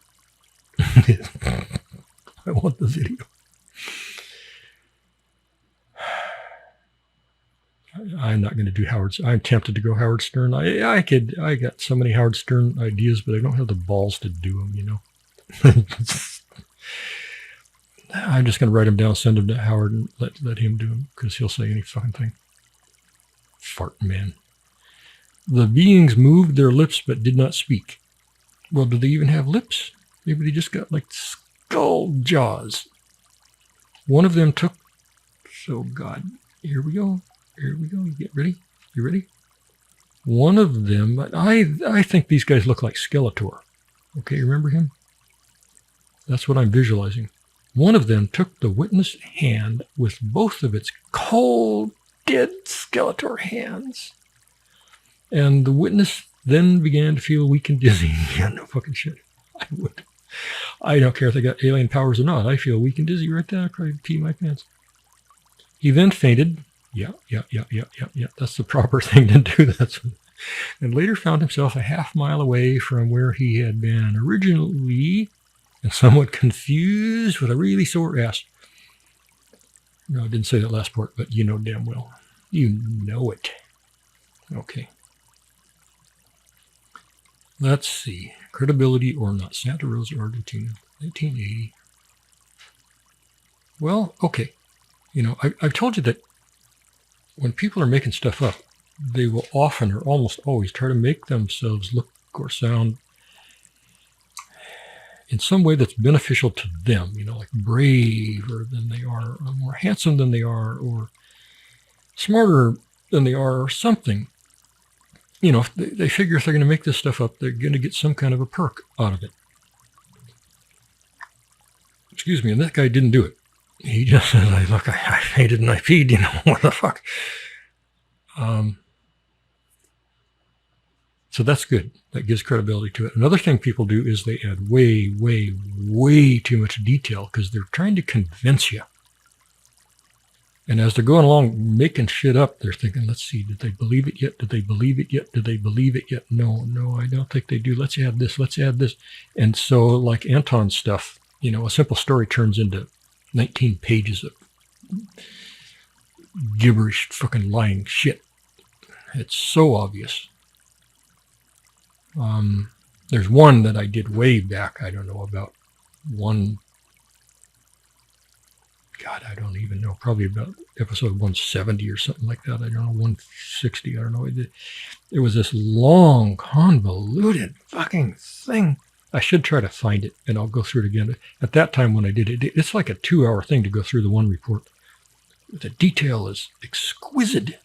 I want the video. I'm not going to do I'm tempted to go Howard Stern. I got so many Howard Stern ideas, but I don't have the balls to do them, I'm just going to write them down, send them to Howard, and let him do them, because he'll say any fucking thing. Fart man. The beings moved their lips but did not speak. Well, do they even have lips? Maybe they just got like skull jaws. One of them took... Oh, God. Here we go. You get ready? You ready? One of them... I think these guys look like Skeletor. Okay, remember him? That's what I'm visualizing. One of them took the witness hand with both of its cold, dead Skeletor hands. And the witness then began to feel weak and dizzy. Yeah, no fucking shit. I don't care if they got alien powers or not. I feel weak and dizzy right there. I probably pee my pants. He then fainted. Yeah. That's the proper thing to do. And later found himself a half-mile away from where he had been originally, and somewhat confused with a really sore ass. No, I didn't say that last part, but you know damn well. You know it. Okay. Let's see. Credibility or not. Santa Rosa, Argentina, 1980. Well, okay. I've told you that when people are making stuff up, they will often or almost always try to make themselves look or sound in some way that's beneficial to them, like braver than they are, or more handsome than they are, or smarter than they are, or something. If they figure if they're going to make this stuff up, they're going to get some kind of a perk out of it. Excuse me, and that guy didn't do it. He just said, look, I fainted and I peed, what the fuck? So that's good. That gives credibility to it. Another thing people do is they add way, way, way too much detail because they're trying to convince you. And as they're going along making shit up, they're thinking, let's see, did they believe it yet? Did they believe it yet? Did they believe it yet? No, I don't think they do. Let's add this. Let's add this. And so like Anton's stuff, a simple story turns into 19 pages of gibberish, fucking lying shit. It's so obvious. There's one that I did way back. I don't know, about one. God, I don't even know. Probably about episode 170 or something like that. I don't know, 160. I don't know. It was this long, convoluted fucking thing. I should try to find it, and I'll go through it again. At that time when I did it, it's like a 2-hour thing to go through the one report. The detail is exquisite,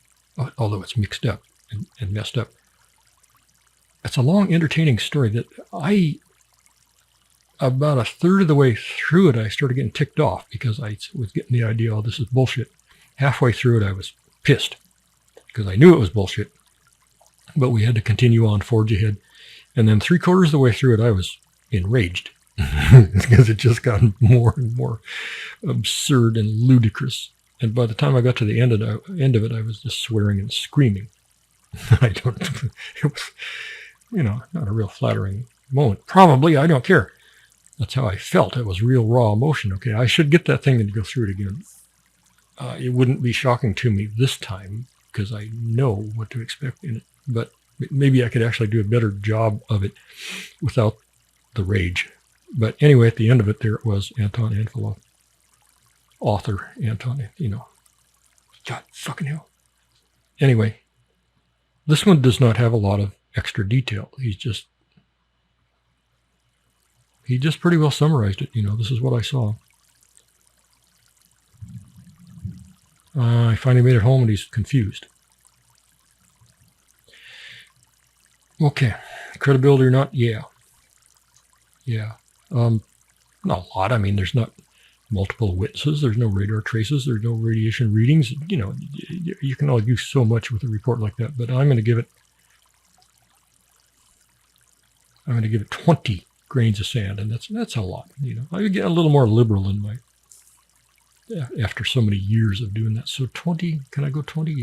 although it's mixed up and messed up. It's a long, entertaining story that about a third of the way through it, I started getting ticked off because I was getting the idea, oh, this is bullshit. Halfway through it, I was pissed because I knew it was bullshit, but we had to continue on, forge ahead. And then 3/4 of the way through it, I was enraged because it just got more and more absurd and ludicrous. And by the time I got to the end of it, I was just swearing and screaming. It was, not a real flattering moment. Probably, I don't care. That's how I felt. It was real raw emotion. Okay, I should get that thing and go through it again. It wouldn't be shocking to me this time because I know what to expect in it. But maybe I could actually do a better job of it without the rage. But anyway, at the end of it, there it was, Anton Anfilov. Author Anton, God fucking hell. Anyway, this one does not have a lot of extra detail. He just pretty well summarized it. This is what I saw. I finally made it home and he's confused. Okay. Credibility or not? Yeah. Not a lot. I mean, there's not multiple witnesses. There's no radar traces. There's no radiation readings. You can all do so much with a report like that, but I'm going to give it 20 grains of sand, and that's a lot. I get a little more liberal in my after so many years of doing that. So 20, can I go 20?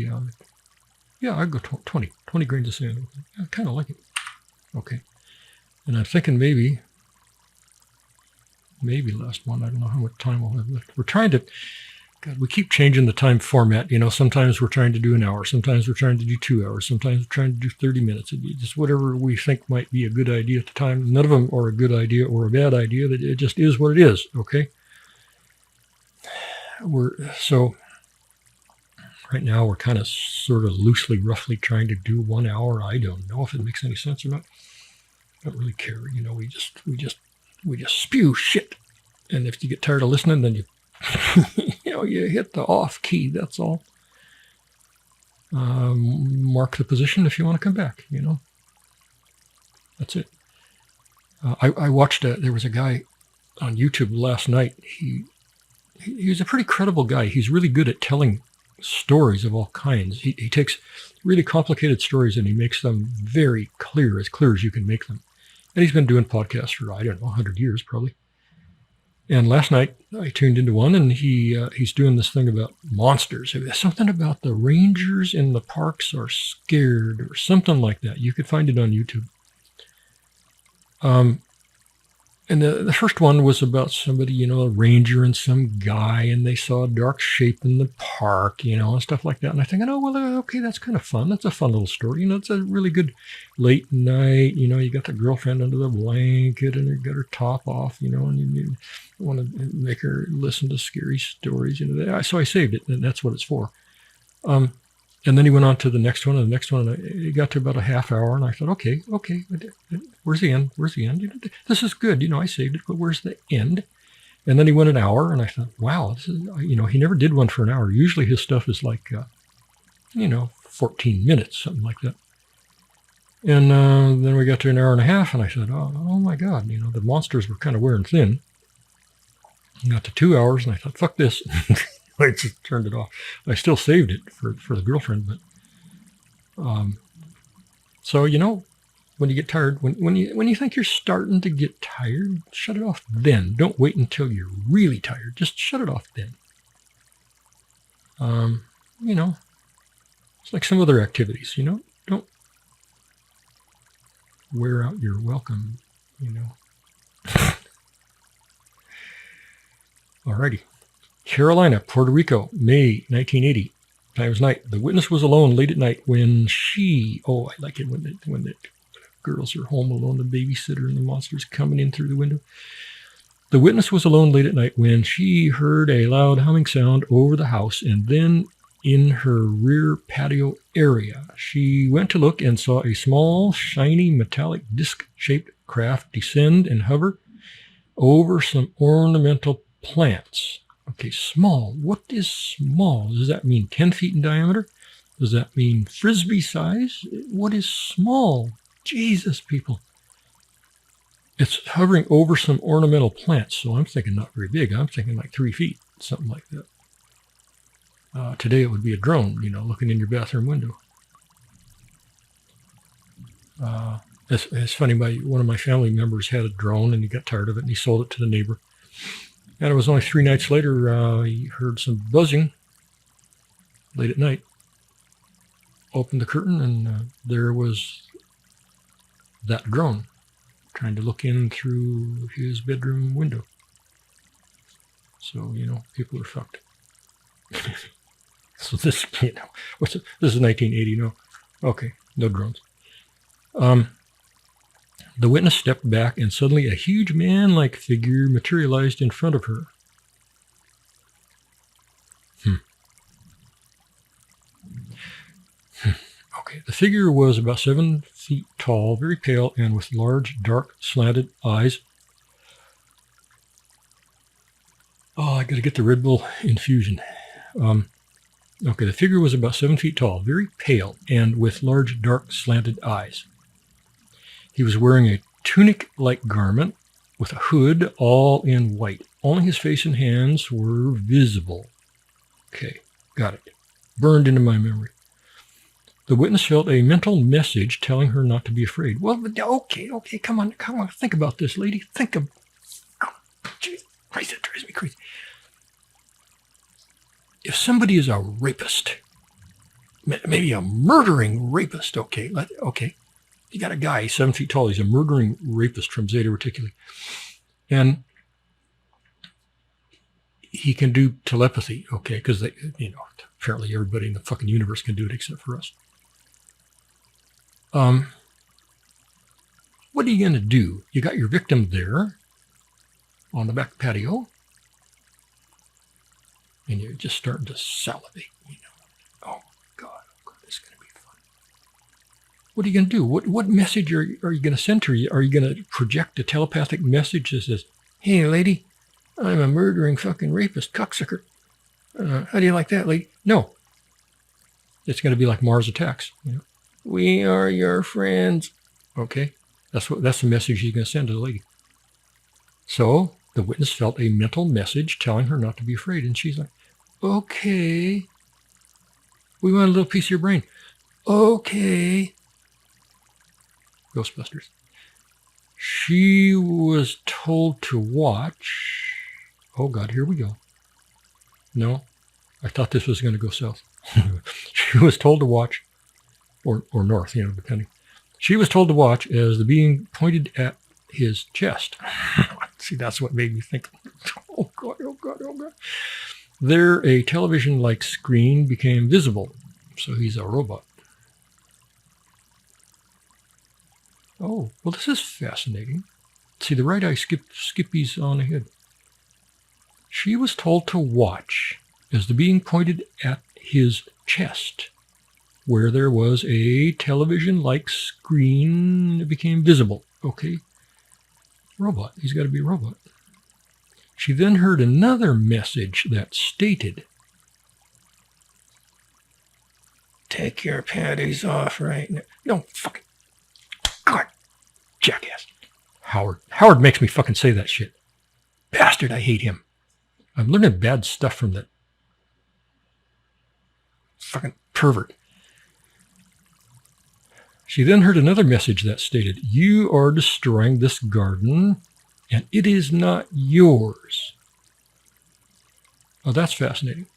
Yeah, I go 20 grains of sand. I kind of like it. Okay, and I'm thinking maybe last one. I don't know how much time we'll have left. We're trying to, God, we keep changing the time format. Sometimes we're trying to do an hour. Sometimes we're trying to do 2 hours. Sometimes we're trying to do 30 minutes. Just whatever we think might be a good idea at the time. None of them are a good idea or a bad idea. It just is what it is, okay? So right now we're kind of sort of loosely, roughly trying to do 1 hour. I don't know if it makes any sense or not. I don't really care. We just spew shit. And if you get tired of listening, then you you hit the off key, that's all. Mark the position if you want to come back, That's it. I watched, there was a guy on YouTube last night. He was a pretty credible guy. He's really good at telling stories of all kinds. He takes really complicated stories and he makes them very clear as you can make them. And he's been doing podcasts for, 100 years probably. And last night I tuned into one, and he's doing this thing about monsters. Something about the rangers in the parks are scared or something like that. You could find it on YouTube. And the first one was about somebody, a ranger and some guy, and they saw a dark shape in the park, and stuff like that. And I think, okay, that's kind of fun. That's a fun little story. It's a really good late night, you got the girlfriend under the blanket and you got her top off, and you want to make her listen to scary stories, So I saved it, and that's what it's for. And then he went on to the next one and the next one. And it got to about a half hour. And I thought, okay, where's the end? Where's the end? This is good. I saved it, but where's the end? And then he went an hour. And I thought, wow, this is, he never did one for an hour. Usually his stuff is like, 14 minutes, something like that. And then we got to an hour and a half. And I said, oh my God, the monsters were kind of wearing thin. I got to 2 hours. And I thought, fuck this. I just turned it off. I still saved it for the girlfriend, but so when you get tired, when you think you're starting to get tired, shut it off then. Don't wait until you're really tired. Just shut it off then. It's like some other activities. Don't wear out your welcome. Alrighty. Carolina, Puerto Rico, May 1980. Time was night. The witness was alone late at night when I like it when the girls are home alone, the babysitter and the monsters coming in through the window. The witness was alone late at night when she heard a loud humming sound over the house and then in her rear patio area. She went to look and saw a small, shiny, metallic disc-shaped craft descend and hover over some ornamental plants. Okay, small. What is small? Does that mean 10 feet in diameter? Does that mean frisbee size? What is small? Jesus, people. It's hovering over some ornamental plants, so I'm thinking not very big. I'm thinking like 3 feet, something like that. Today it would be a drone, looking in your bathroom window. It's funny, one of my family members had a drone and he got tired of it and he sold it to the neighbor. And it was only 3 nights later, he heard some buzzing late at night. Opened the curtain, and there was that drone trying to look in through his bedroom window. So, people are fucked. So this, this is 1980, no. Okay, no drones. The witness stepped back, and suddenly a huge man-like figure materialized in front of her. Okay, the figure was about 7 feet tall, very pale, and with large, dark, slanted eyes. Oh, I got to get the Red Bull infusion. Okay, the figure was about 7 feet tall, very pale, and with large, dark, slanted eyes. He was wearing a tunic-like garment with a hood all in white. Only his face and hands were visible. Okay, got it. Burned into my memory. The witness felt a mental message telling her not to be afraid. Well, okay, come on. Think about this, lady. Jesus Christ, that drives me crazy. If somebody is a rapist, maybe a murdering rapist, okay. You got a guy 7 feet tall. He's a murdering rapist from Zeta Reticuli. And he can do telepathy, okay, because apparently everybody in the fucking universe can do it except for us. What are you going to do? You got your victim there on the back patio, and you're just starting to salivate, Oh, God, this is going to be fun. What are you going to do? What message are you going to send to her? Are you going to project a telepathic message that says, hey, lady, I'm a murdering fucking rapist, cocksucker. How do you like that, lady? No. It's going to be like Mars Attacks. We are your friends. Okay. That's the message she's going to send to the lady. So the witness felt a mental message telling her not to be afraid. And she's like, okay. We want a little piece of your brain. Okay. Ghostbusters. She was told to watch. Oh, God, here we go. No, I thought this was going to go south. She was told to watch, or north, depending. She was told to watch as the being pointed at his chest. See, that's what made me think, oh, God. There, a television-like screen became visible. So he's a robot. Oh, well, this is fascinating. See, the right eye skippies on ahead. She was told to watch as the being pointed at his chest. where there was a television-like screen that became visible. Okay. Robot. He's got to be a robot. She then heard another message that stated, "Take your panties off right now." No, fucking. God, jackass. Howard makes me fucking say that shit. Bastard, I hate him. I'm learning bad stuff from that fucking pervert. She then heard another message that stated, "You are destroying this garden, and it is not yours." Oh, that's fascinating.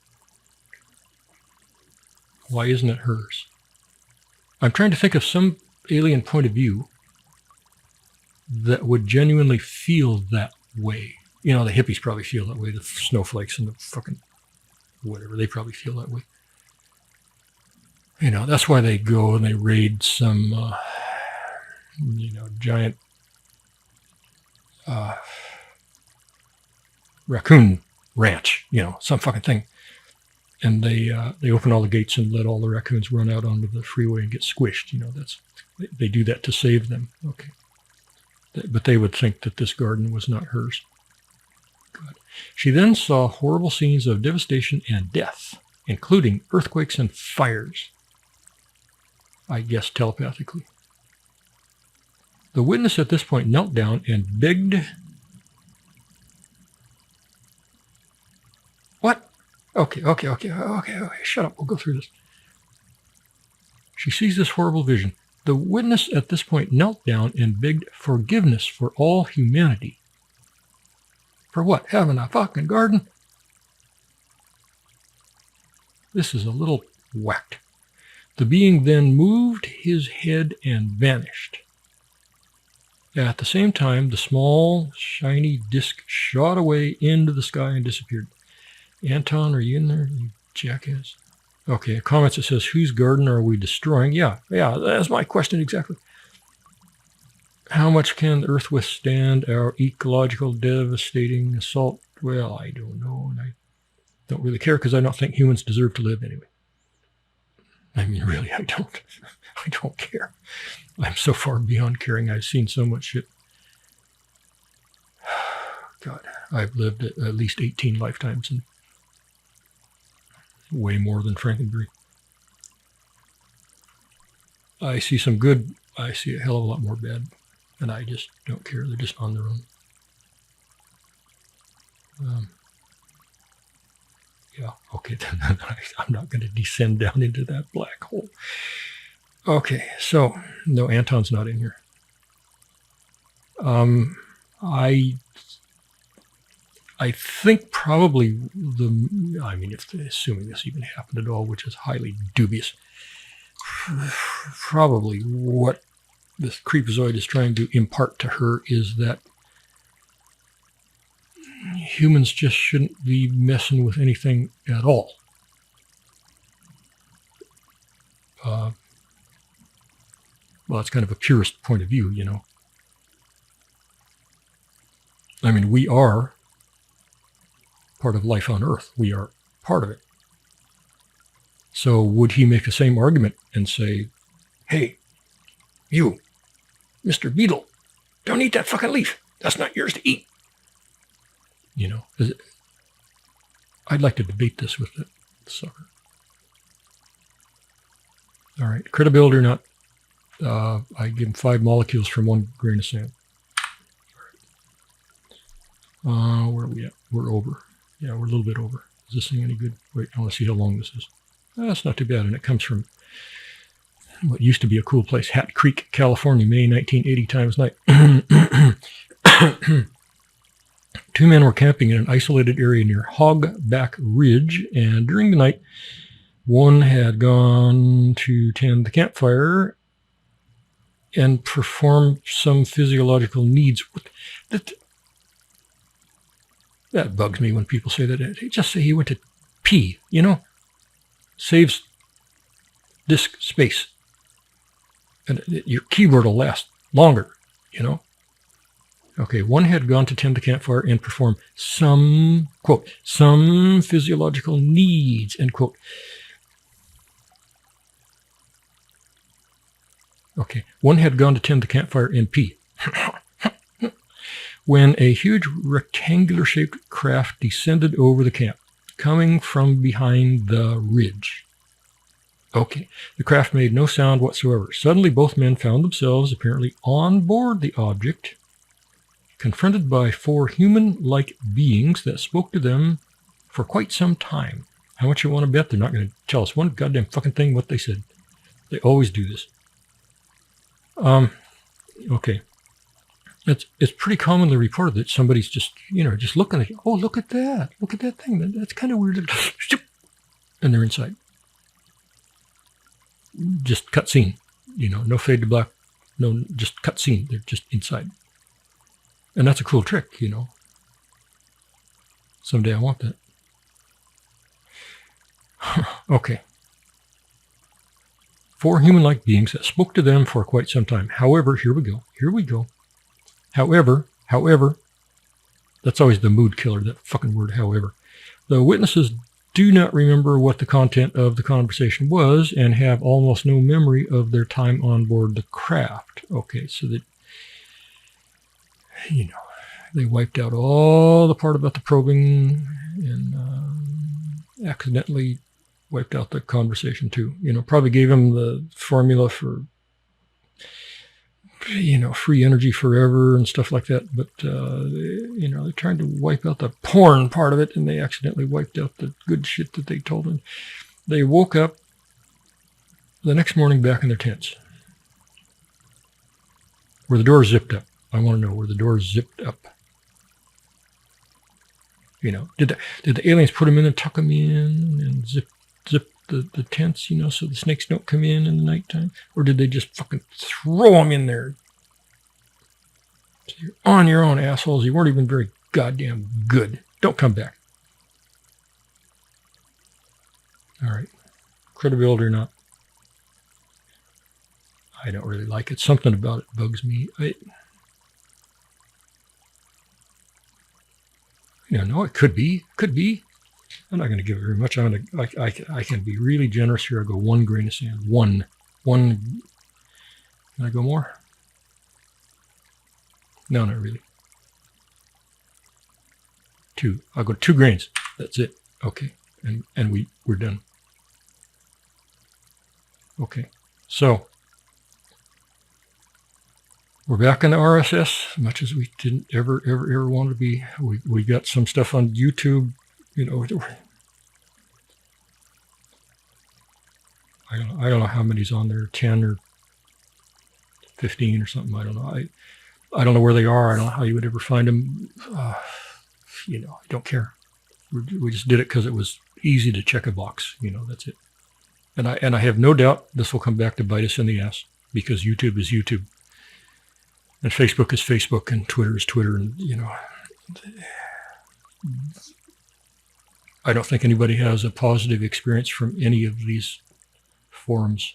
Why isn't it hers? I'm trying to think of some alien point of view that would genuinely feel that way. You know, the hippies probably feel that way. The snowflakes and the fucking whatever, they probably feel that way. You know, that's why they go and they raid some, giant raccoon ranch, some fucking thing. And they open all the gates and let all the raccoons run out onto the freeway and get squished. They do that to save them. Okay. But they would think that this garden was not hers. God. She then saw horrible scenes of devastation and death, including earthquakes and fires. I guess telepathically. The witness at this point knelt down and begged. What? Okay. Shut up. We'll go through this. She sees this horrible vision. The witness at this point knelt down and begged forgiveness for all humanity. For what? Having a fucking garden? This is a little whacked. The being then moved his head and vanished. At the same time, the small, shiny disc shot away into the sky and disappeared. Anton, are you in there, you jackass? Okay, a comment that says, "Whose garden are we destroying?" Yeah, that's my question exactly. How much can the Earth withstand our ecological devastating assault? Well, I don't know, and I don't really care because I don't think humans deserve to live anyway. I mean, really, I don't. I don't care. I'm so far beyond caring. I've seen so much shit. God, I've lived at least 18 lifetimes and way more than Frankenberry. I see some good. I see a hell of a lot more bad. And I just don't care. They're just on their own. Yeah, okay. I'm not going to descend down into that black hole. Okay, so no, Anton's not in here. I think probably assuming this even happened at all, which is highly dubious, probably what this creepazoid is trying to impart to her is that humans just shouldn't be messing with anything at all. Well, it's kind of a purist point of view, I mean, we are part of life on Earth. We are part of it. So would he make the same argument and say, "Hey, you, Mr. Beetle, don't eat that fucking leaf. That's not yours to eat." I'd like to debate this with that sucker. All right, credibility or not, I give him 5 molecules from 1 grain of sand. All right. Where are we at? We're over. Yeah, we're a little bit over. Is this thing any good? Wait, I want to see how long this is. That's not too bad, and it comes from what used to be a cool place, Hat Creek, California, May 1980 times night. 2 men were camping in an isolated area near Hogback Ridge, and during the night, one had gone to tend the campfire and perform some physiological needs. That bugs me when people say that. They just say he went to pee, Saves disk space. And your keyboard will last longer, Okay, one had gone to tend the campfire and perform some, quote, some physiological needs, end quote. Okay. One had gone to tend the campfire and pee when a huge rectangular-shaped craft descended over the camp, coming from behind the ridge. Okay. The craft made no sound whatsoever. Suddenly, both men found themselves apparently on board the object, confronted by 4 human-like beings that spoke to them for quite some time. How much you want to bet they're not going to tell us one goddamn fucking thing what they said? They always do this. Okay. It's pretty commonly reported that somebody's just looking at you. Oh, look at that. Look at that thing. That's kind of weird. And they're inside. Just cut scene. No fade to black. No, just cut scene. They're just inside. And that's a cool trick, Someday I want that. Okay. 4 human-like beings that spoke to them for quite some time. However, here we go. However, that's always the mood killer, that fucking word, however. The witnesses do not remember what the content of the conversation was and have almost no memory of their time on board the craft. Okay, so that, they wiped out all the part about the probing and accidentally wiped out the conversation too. Probably gave them the formula for free energy forever and stuff like that. But, they're trying to wipe out the porn part of it, and they accidentally wiped out the good shit that they told them. They woke up the next morning back in their tents. Where the doors zipped up. I want to know where the doors zipped up. Did the aliens put them in and tuck them in and zip the tents, so the snakes don't come in the nighttime? Or did they just fucking throw them in there? So you're on your own, assholes. You weren't even very goddamn good. Don't come back. All right. Credibility or not. I don't really like it. Something about it bugs me. No, it could be. I'm not going to give it very much. I can be really generous here. I'll go 1 grain of sand. One. Can I go more? No, not really. 2. I'll go 2 grains. That's it. Okay. And we're done. Okay. So we're back in the RSS, much as we didn't ever want to be. We got some stuff on YouTube. I don't know how many's on there, 10 or 15 or something. I don't know. I don't know where they are. I don't know how you would ever find them. I don't care. We just did it because it was easy to check a box. That's it. And I have no doubt this will come back to bite us in the ass, because YouTube is YouTube. And Facebook is Facebook, and Twitter is Twitter, and, I don't think anybody has a positive experience from any of these forums.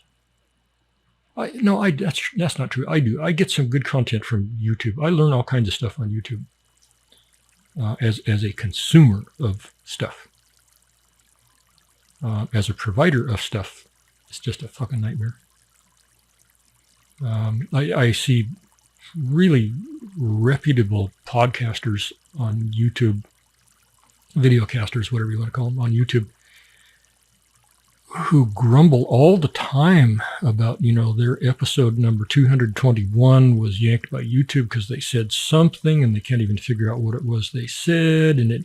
That's not true. I do. I get some good content from YouTube. I learn all kinds of stuff on YouTube as a consumer of stuff. As a provider of stuff, it's just a fucking nightmare. I see really reputable podcasters on YouTube, videocasters, whatever you want to call them, on YouTube, who grumble all the time about, their episode number 221 was yanked by YouTube because they said something and they can't even figure out what it was they said. And it,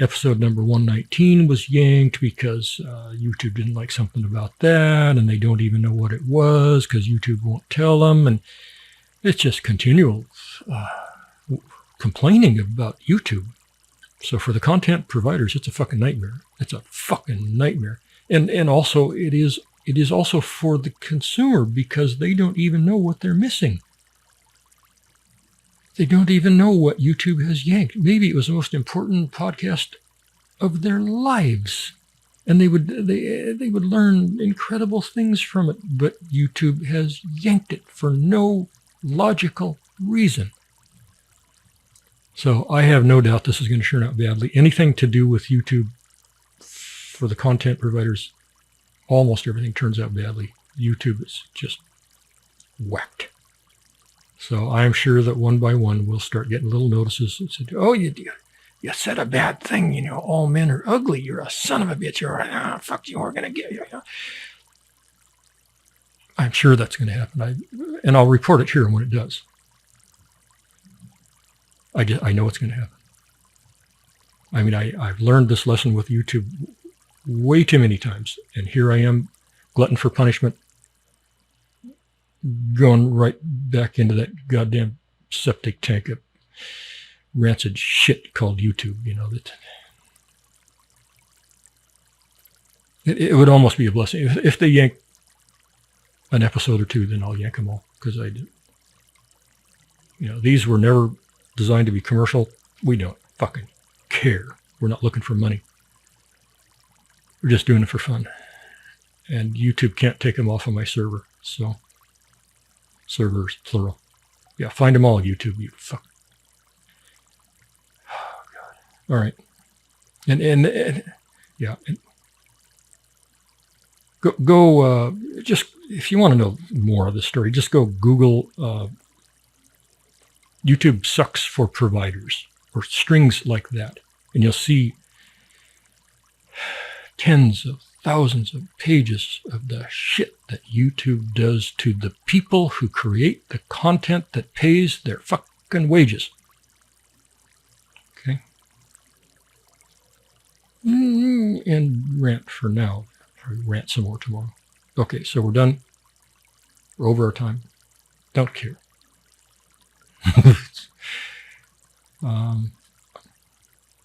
episode number 119 was yanked because YouTube didn't like something about that, and they don't even know what it was because YouTube won't tell them. And it's just continual complaining about YouTube. So for the content providers, it's a fucking nightmare. It's a fucking nightmare. And also it is also for the consumer, because they don't even know what they're missing. They don't even know what YouTube has yanked. Maybe it was the most important podcast of their lives, and they would learn incredible things from it, but YouTube has yanked it for no logical reason. So I have no doubt this is going to turn out badly. Anything to do with YouTube for the content providers, almost everything turns out badly. YouTube is just whacked. So I'm sure that one by one we'll start getting little notices that said, oh, you said a bad thing, you know, all men are ugly. You're a son of a bitch. You're fuck you, we're going to get you. I'm sure that's going to happen. And I'll report it here when it does. I know it's going to happen. I mean, I've learned this lesson with YouTube way too many times. And here I am, glutton for punishment, going right back into that goddamn septic tank of rancid shit called YouTube, you know, that it would almost be a blessing. If they yank an episode or two, then I'll yank them all, because these were never designed to be commercial. We don't fucking care. We're not looking for money. We're just doing it for fun. And YouTube can't take them off of my server. So, servers, plural. Yeah, find them all on YouTube, you fuck. Oh, God. All right. And yeah. And go just, if you want to know more of the story, just go Google YouTube sucks for providers, or strings like that. And you'll see tens of thousands of pages of the shit that YouTube does to the people who create the content that pays their fucking wages. Okay? And rant for now. I'll rant some more tomorrow. Okay, so we're done. We're over our time. Don't care.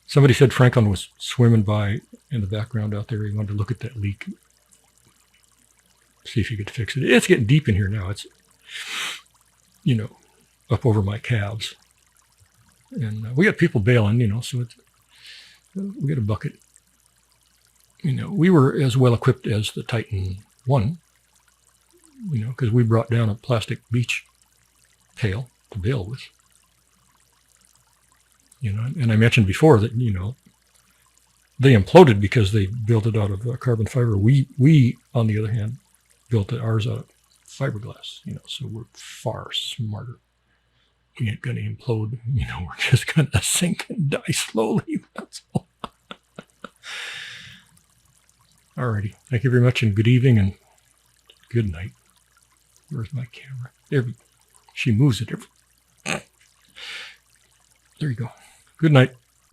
Somebody said Franklin was swimming by in the background out there. He wanted to look at that leak, see if he could fix it. It's getting deep in here now. It's, up over my calves. And we got people bailing, so we got a bucket. We were as well equipped as the Titan 1, because we brought down a plastic beach pail to bail with. And I mentioned before that, they imploded because they built it out of carbon fiber. We, on the other hand, built ours out of fiberglass, so we're far smarter. We ain't going to implode, we're just going to sink and die slowly. That's all. Alrighty. Thank you very much, and good evening and good night. Where's my camera? She moves it. There you go. Good night.